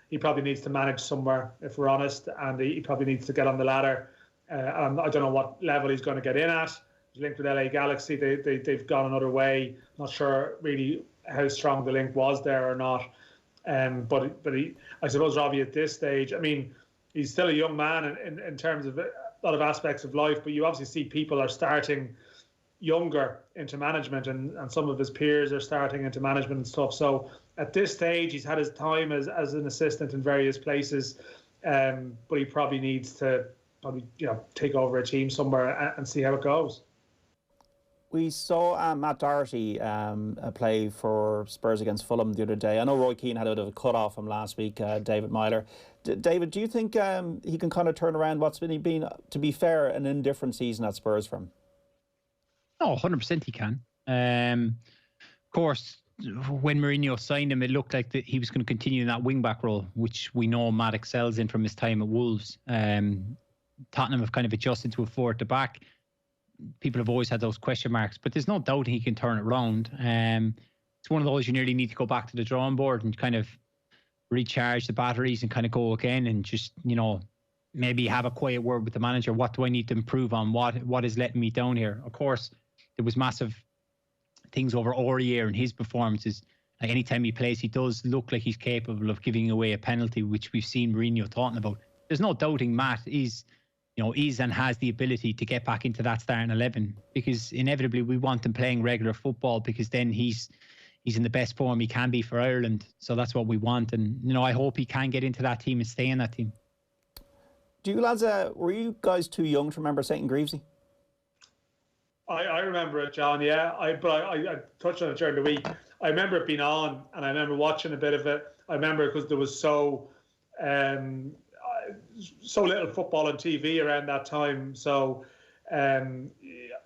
He probably needs to manage somewhere, if we're honest, and he probably needs to get on the ladder. I don't know what level he's going to get in at. He's linked with LA Galaxy. They've gone another way. Not sure really how strong the link was there or not. But I suppose Robbie at this stage, I mean, he's still a young man in terms of a lot of aspects of life, but you obviously see people are starting younger into management, and some of his peers are starting into management and stuff. So at this stage, he's had his time as an assistant in various places, but he probably needs to take over a team somewhere and see how it goes. We saw Matt Doherty play for Spurs against Fulham the other day. I know Roy Keane had a bit of a cut-off from last week, David Meyler. David, do you think he can kind of turn around what's been, to be fair, an indifferent season at Spurs for him? Oh, 100% he can. Of course, when Mourinho signed him, it looked like he was going to continue in that wing-back role, which we know Matt excels in from his time at Wolves. Tottenham have kind of adjusted to a 4 at the back. People have always had those question marks, but there's no doubt he can turn it around. It's one of those you nearly need to go back to the drawing board and kind of recharge the batteries and kind of go again and just, maybe have a quiet word with the manager. What do I need to improve on? What is letting me down here? Of course, there was massive things over Aurier and his performances. Like anytime he plays, he does look like he's capable of giving away a penalty, which we've seen Mourinho talking about. There's no doubting Matt is and has the ability to get back into that starting 11, because inevitably we want him playing regular football, because then he's in the best form he can be for Ireland. So that's what we want. And, I hope he can get into that team and stay in that team. Do you lads, were you guys too young to remember St. Greavesy? I remember it, John, yeah. I touched on it during the week. I remember it being on, and I remember watching a bit of it. I remember because there was so little football on TV around that time. So,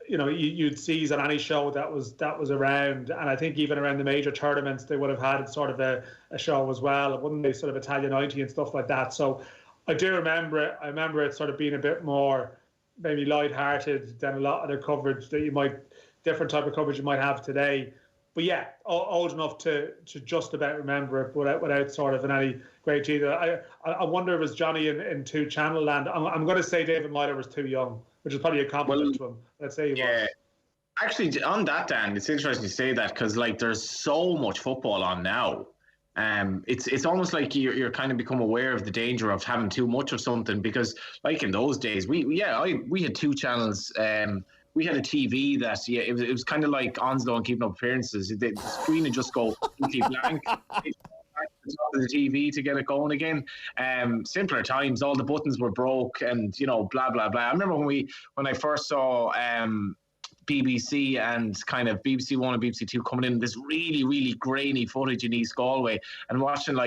you'd seize on any show that was around. And I think even around the major tournaments, they would have had sort of a show as well, wouldn't they? Sort of Italian 90 and stuff like that. So I do remember it. I remember it sort of being a bit more maybe light-hearted than a lot of the coverage different type of coverage you might have today. But yeah, old enough to just about remember it without sort of any great either. I wonder, was Johnny in two-channel land? I'm going to say David Meyler was too young, which is probably a compliment to him. Let's say he was. Actually, on that, Dan, it's interesting to say that because there's so much football on now. It's almost like you're kind of become aware of the danger of having too much of something, because like in those days, we had 2 channels. We had a TV that it was kind of like Onslow and Keeping Up Appearances. The screen would just go completely blank. The TV to get it going again. Simpler times. All the buttons were broke, and blah blah blah. I remember when I first saw BBC and kind of BBC One and BBC Two coming in, this really, really grainy footage in East Galway, and watching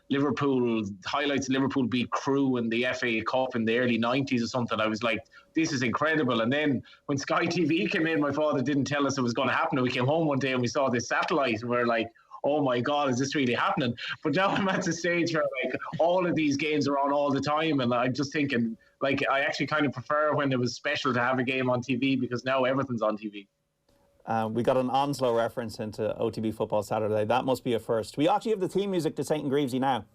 Liverpool highlights. Liverpool beat Crewe in the FA Cup in the early 90s or something. I was like, this is incredible. And then when Sky TV came in, my father didn't tell us it was going to happen. And we came home one day and we saw this satellite, and we were like, oh my God, is this really happening? But now I'm at the stage where all of these games are on all the time, and I'm just thinking, I actually kind of prefer when it was special to have a game on TV, because now everything's on TV. We got an Onslow reference into OTB Football Saturday. That must be a first. We actually have the theme music to St. Greavesy now.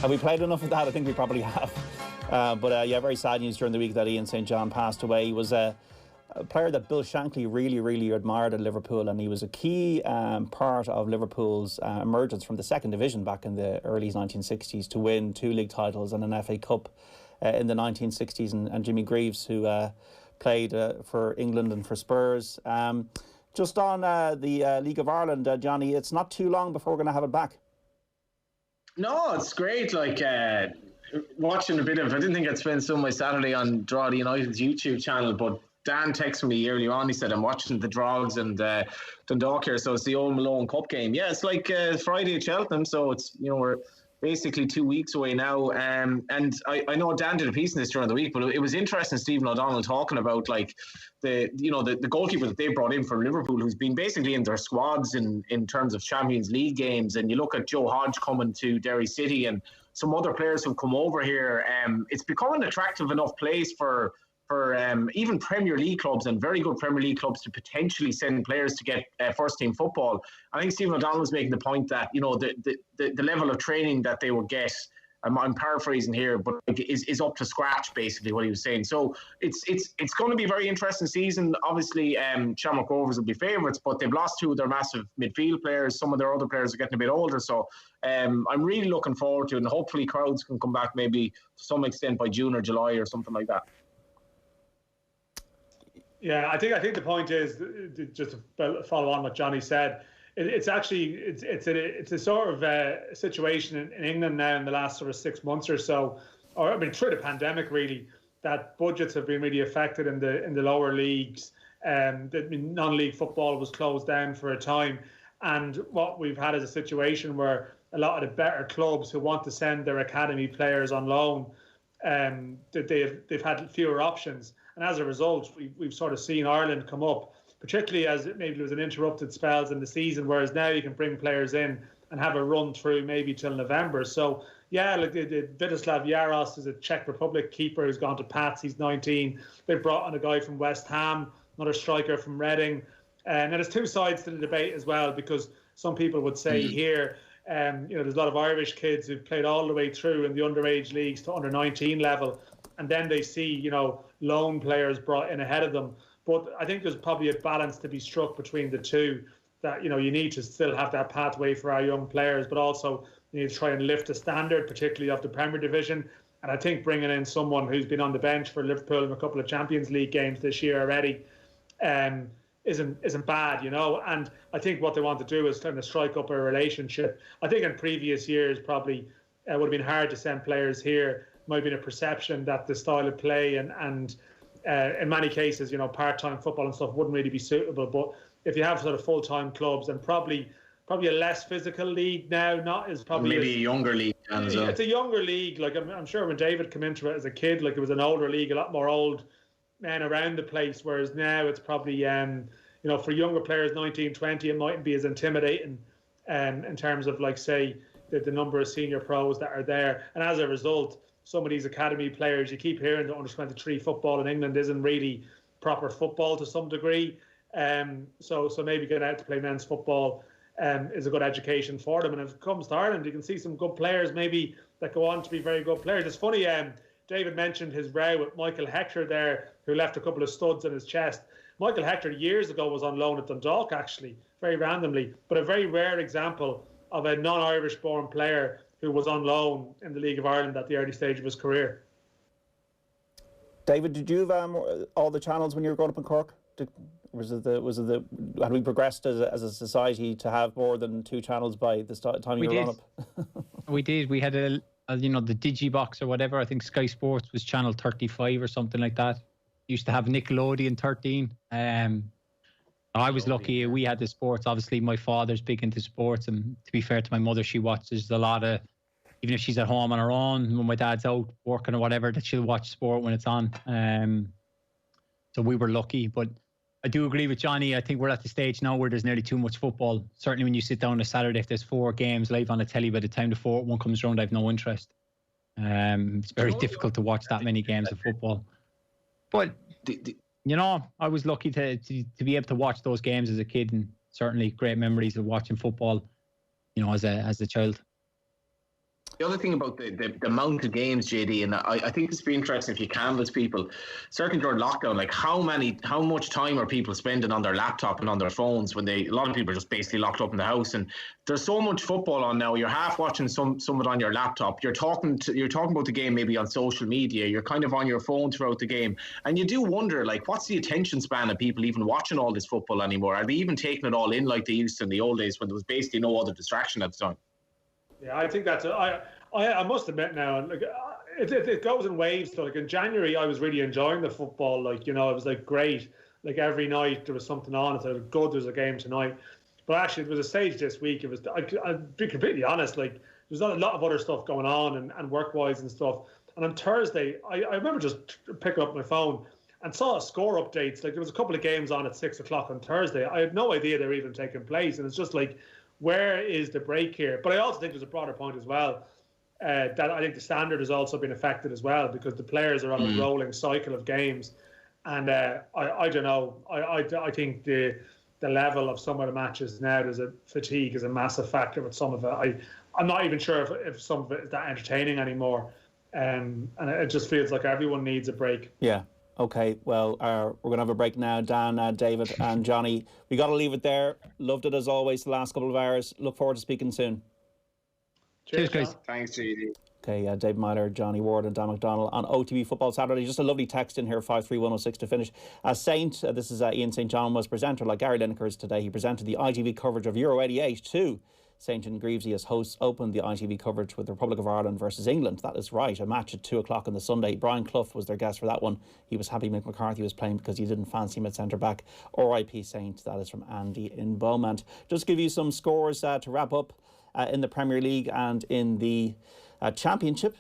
Have we played enough of that? I think we probably have. But very sad news during the week that Ian St. John passed away. He was a player that Bill Shankly really admired at Liverpool, and he was a key part of Liverpool's emergence from the second division back in the early 1960s to win 2 league titles and an FA Cup in the 1960s. And Jimmy Greaves, who played for England and for Spurs. Just on the League of Ireland, Johnny, it's not too long before we're going to have it back. No, it's great. Like watching a bit of. I didn't think I'd spend some of my Saturday on Drogheda United's YouTube channel, but Dan texted me earlier on. He said, "I'm watching the Drogs and Dundalk here, so it's the Old Malone Cup game." Yeah, it's like Friday at Cheltenham, so it's we're basically 2 weeks away now. And I know Dan did a piece in this during the week, but it was interesting. Stephen O'Donnell talking about like the goalkeeper that they brought in for Liverpool, who's been basically in their squads in terms of Champions League games. And you look at Joe Hodge coming to Derry City and some other players who've come over here. It's become an attractive enough place for even Premier League clubs and very good Premier League clubs to potentially send players to get first team football. I think Stephen O'Donnell was making the point that the level of training that they would get, I'm paraphrasing here, but is up to scratch, basically what he was saying. So it's going to be a very interesting season. Obviously, Shamrock Rovers will be favourites, but they've lost 2 of their massive midfield players. Some of their other players are getting a bit older, so I'm really looking forward to it, and hopefully crowds can come back maybe to some extent by June or July or something like that. Yeah, I think the point is, just to follow on what Johnny said, it's a sort of situation in England now in the last sort of 6 months or so, or I mean through the pandemic really, that budgets have been really affected in the lower leagues. Non-league football was closed down for a time, and what we've had is a situation where a lot of the better clubs who want to send their academy players on loan, they've had fewer options. And as a result, we've sort of seen Ireland come up, particularly as maybe there was an interrupted spells in the season, whereas now you can bring players in and have a run through maybe till November. So, yeah, like the Vítězslav Jaros is a Czech Republic keeper who's gone to Pats. He's 19. They've brought on a guy from West Ham, another striker from Reading. And there's 2 sides to the debate as well, because some people would say here, there's a lot of Irish kids who've played all the way through in the underage leagues to under 19 level, and then they see, loan players brought in ahead of them. But I think there's probably a balance to be struck between the two, that, you need to still have that pathway for our young players, but also you need to try and lift the standard, particularly of the Premier Division. And I think bringing in someone who's been on the bench for Liverpool in a couple of Champions League games this year already isn't bad, And I think what they want to do is kind of strike up a relationship. I think in previous years probably it would have been hard to send players here. Might have been a perception that the style of play and in many cases, part-time football and stuff wouldn't really be suitable. But if you have sort of full-time clubs, and probably a less physical league now, maybe a younger league as well. It's a younger league. Like I'm sure when David came into it as a kid, like it was an older league, a lot more old men around the place. Whereas now it's probably for younger players, 19, 20, it mightn't be as intimidating in terms of like say the number of senior pros that are there, and as a result, some of these academy players, you keep hearing that under 23 football in England isn't really proper football to some degree. So maybe getting out to play men's football is a good education for them. And if it comes to Ireland, you can see some good players maybe that go on to be very good players. It's funny, David mentioned his row with Michael Hector there, who left a couple of studs in his chest. Michael Hector years ago was on loan at Dundalk, actually, very randomly, but a very rare example of a non-Irish born player who was on loan in the League of Ireland at the early stage of his career. David, did you have all the channels when you were growing up in Cork? Had we progressed as a society to have more than 2 channels by the time you were growing up? We did. We had the Digibox or whatever. I think Sky Sports was channel 35 or something like that. Used to have Nickelodeon 13. I was lucky we had the sports. Obviously, my father's big into sports, and to be fair to my mother, she watches a lot of even if she's at home on her own, when my dad's out working or whatever, that she'll watch sport when it's on. So we were lucky. But I do agree with Johnny. I think we're at the stage now where there's nearly too much football. Certainly when you sit down on a Saturday, if there's 4 games live on the telly, by the time the 4th one comes around, I have no interest. It's very difficult to watch that many games of football. But, you know, I was lucky to be able to watch those games as a kid, and certainly great memories of watching football, you know, as a child. The other thing about the amount of games, JD, and I think it's very interesting if you canvass people, certainly during lockdown, like how much time are people spending on their laptop and on their phones when a lot of people are just basically locked up in the house, and there's so much football on now. You're half watching some of it on your laptop. You're talking about the game maybe on social media. You're kind of on your phone throughout the game, and you do wonder, like, what's the attention span of people even watching all this football anymore? Are they even taking it all in like they used to in the old days when there was basically no other distraction at the time? Yeah, I think that's I must admit now, like it goes in waves. So like in January, I was really enjoying the football. Like, you know, it was like great. Like every night there was something on. It's like, good, there's a game tonight. But actually, it was a stage this week. It was. I'd be completely honest. Like there's not a lot of other stuff going on and work-wise and stuff. And on Thursday, I remember just picking up my phone and saw score updates. Like there was a couple of games on at 6 o'clock on Thursday. I had no idea they were even taking place, and it's just like, where is the break here? But I also think there's a broader point as well, that I think the standard has also been affected as well, because the players are on a rolling cycle of games. And I don't know. I think the level of some of the matches now, there's a fatigue is a massive factor with some of it. I'm not even sure if some of it is that entertaining anymore. And it just feels like everyone needs a break. Yeah. Okay, well, we're going to have a break now. Dan, David and Johnny, we got to leave it there. Loved it as always the last couple of hours. Look forward to speaking soon. Cheers, guys. Thanks, JD. Okay, Dave Meyler, Johnny Ward and Dan McDonnell on OTB Football Saturday. Just a lovely text in here, 53106 to finish. Saint, this is Ian St. John, was presenter like Gary Lineker is today. He presented the ITV coverage of Euro 88 too. St. and Greavesy as hosts opened the ITV coverage with the Republic of Ireland versus England. That is right, a match at 2 o'clock on the Sunday. Brian Clough was their guest for that one. He was happy Mick McCarthy was playing because he didn't fancy him at centre-back. R.I.P. Saint, that is from Andy in Beaumont. Just give you some scores to wrap up in the Premier League and in the Championship.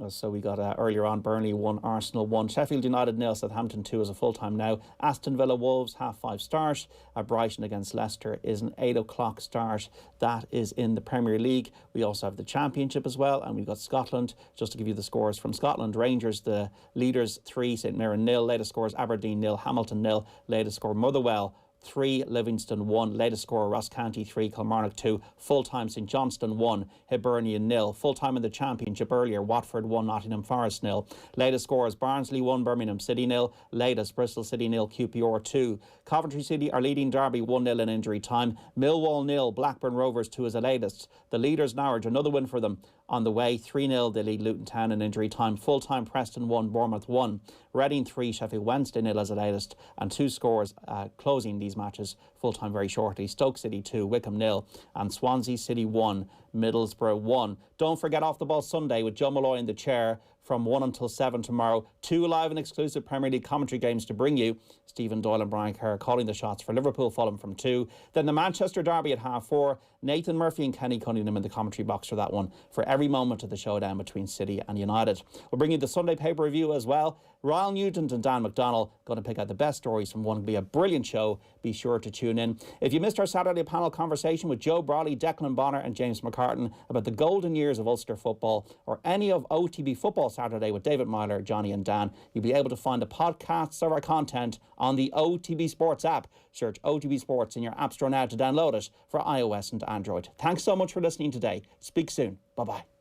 So we got earlier on Burnley 1, Arsenal 1, Sheffield United 0, Southampton 2 is a full-time now. Aston Villa Wolves 5:30 start. Brighton against Leicester is an 8 o'clock start. That is in the Premier League. We also have the Championship as well, and we've got Scotland. Just to give you the scores from Scotland: Rangers the leaders 3, St Mirren 0, latest scores Aberdeen 0, Hamilton 0, latest score Motherwell 3, Livingston 1, latest score Ross County 3, Kilmarnock 2, full-time St Johnstone 1, Hibernian 0, full-time in the Championship earlier Watford 1, Nottingham Forest 0, latest scores Barnsley 1, Birmingham City 0, latest Bristol City 0, QPR 2, Coventry City are leading Derby 1-0 in injury time, Millwall 0, Blackburn Rovers 2 is the latest. The leaders Norwich, another win for them on the way, 3-0 they lead Luton Town in injury time, full-time Preston 1, Bournemouth 1, Reading 3, Sheffield Wednesday 0 as the latest, and 2 scores closing these matches full-time very shortly: Stoke City 2, Wickham 0, and Swansea City 1, Middlesbrough 1. Don't forget Off the Ball Sunday with Joe Malloy in the chair from 1 until 7 tomorrow. 2 live and exclusive Premier League commentary games to bring you. Stephen Doyle and Brian Kerr calling the shots for Liverpool Fulham from 2. Then the Manchester Derby at 4:30. Nathan Murphy and Kenny Cunningham in the commentary box for that one, for every moment of the showdown between City and United. We'll bring you the Sunday paper review as well. Ryle Nugent and Dan McDonnell going to pick out the best stories from one. It'll be a brilliant show. Be sure to tune in. If you missed our Saturday panel conversation with Joe Brawley, Declan Bonner and James McCartan about the golden years of Ulster football, or any of OTB Football Saturday with David Meyler, Johnny and Dan, you'll be able to find the podcasts of our content on the OTB Sports app. Search OTB Sports in your app store now to download it for iOS and Android. Thanks so much for listening today. Speak soon. Bye-bye.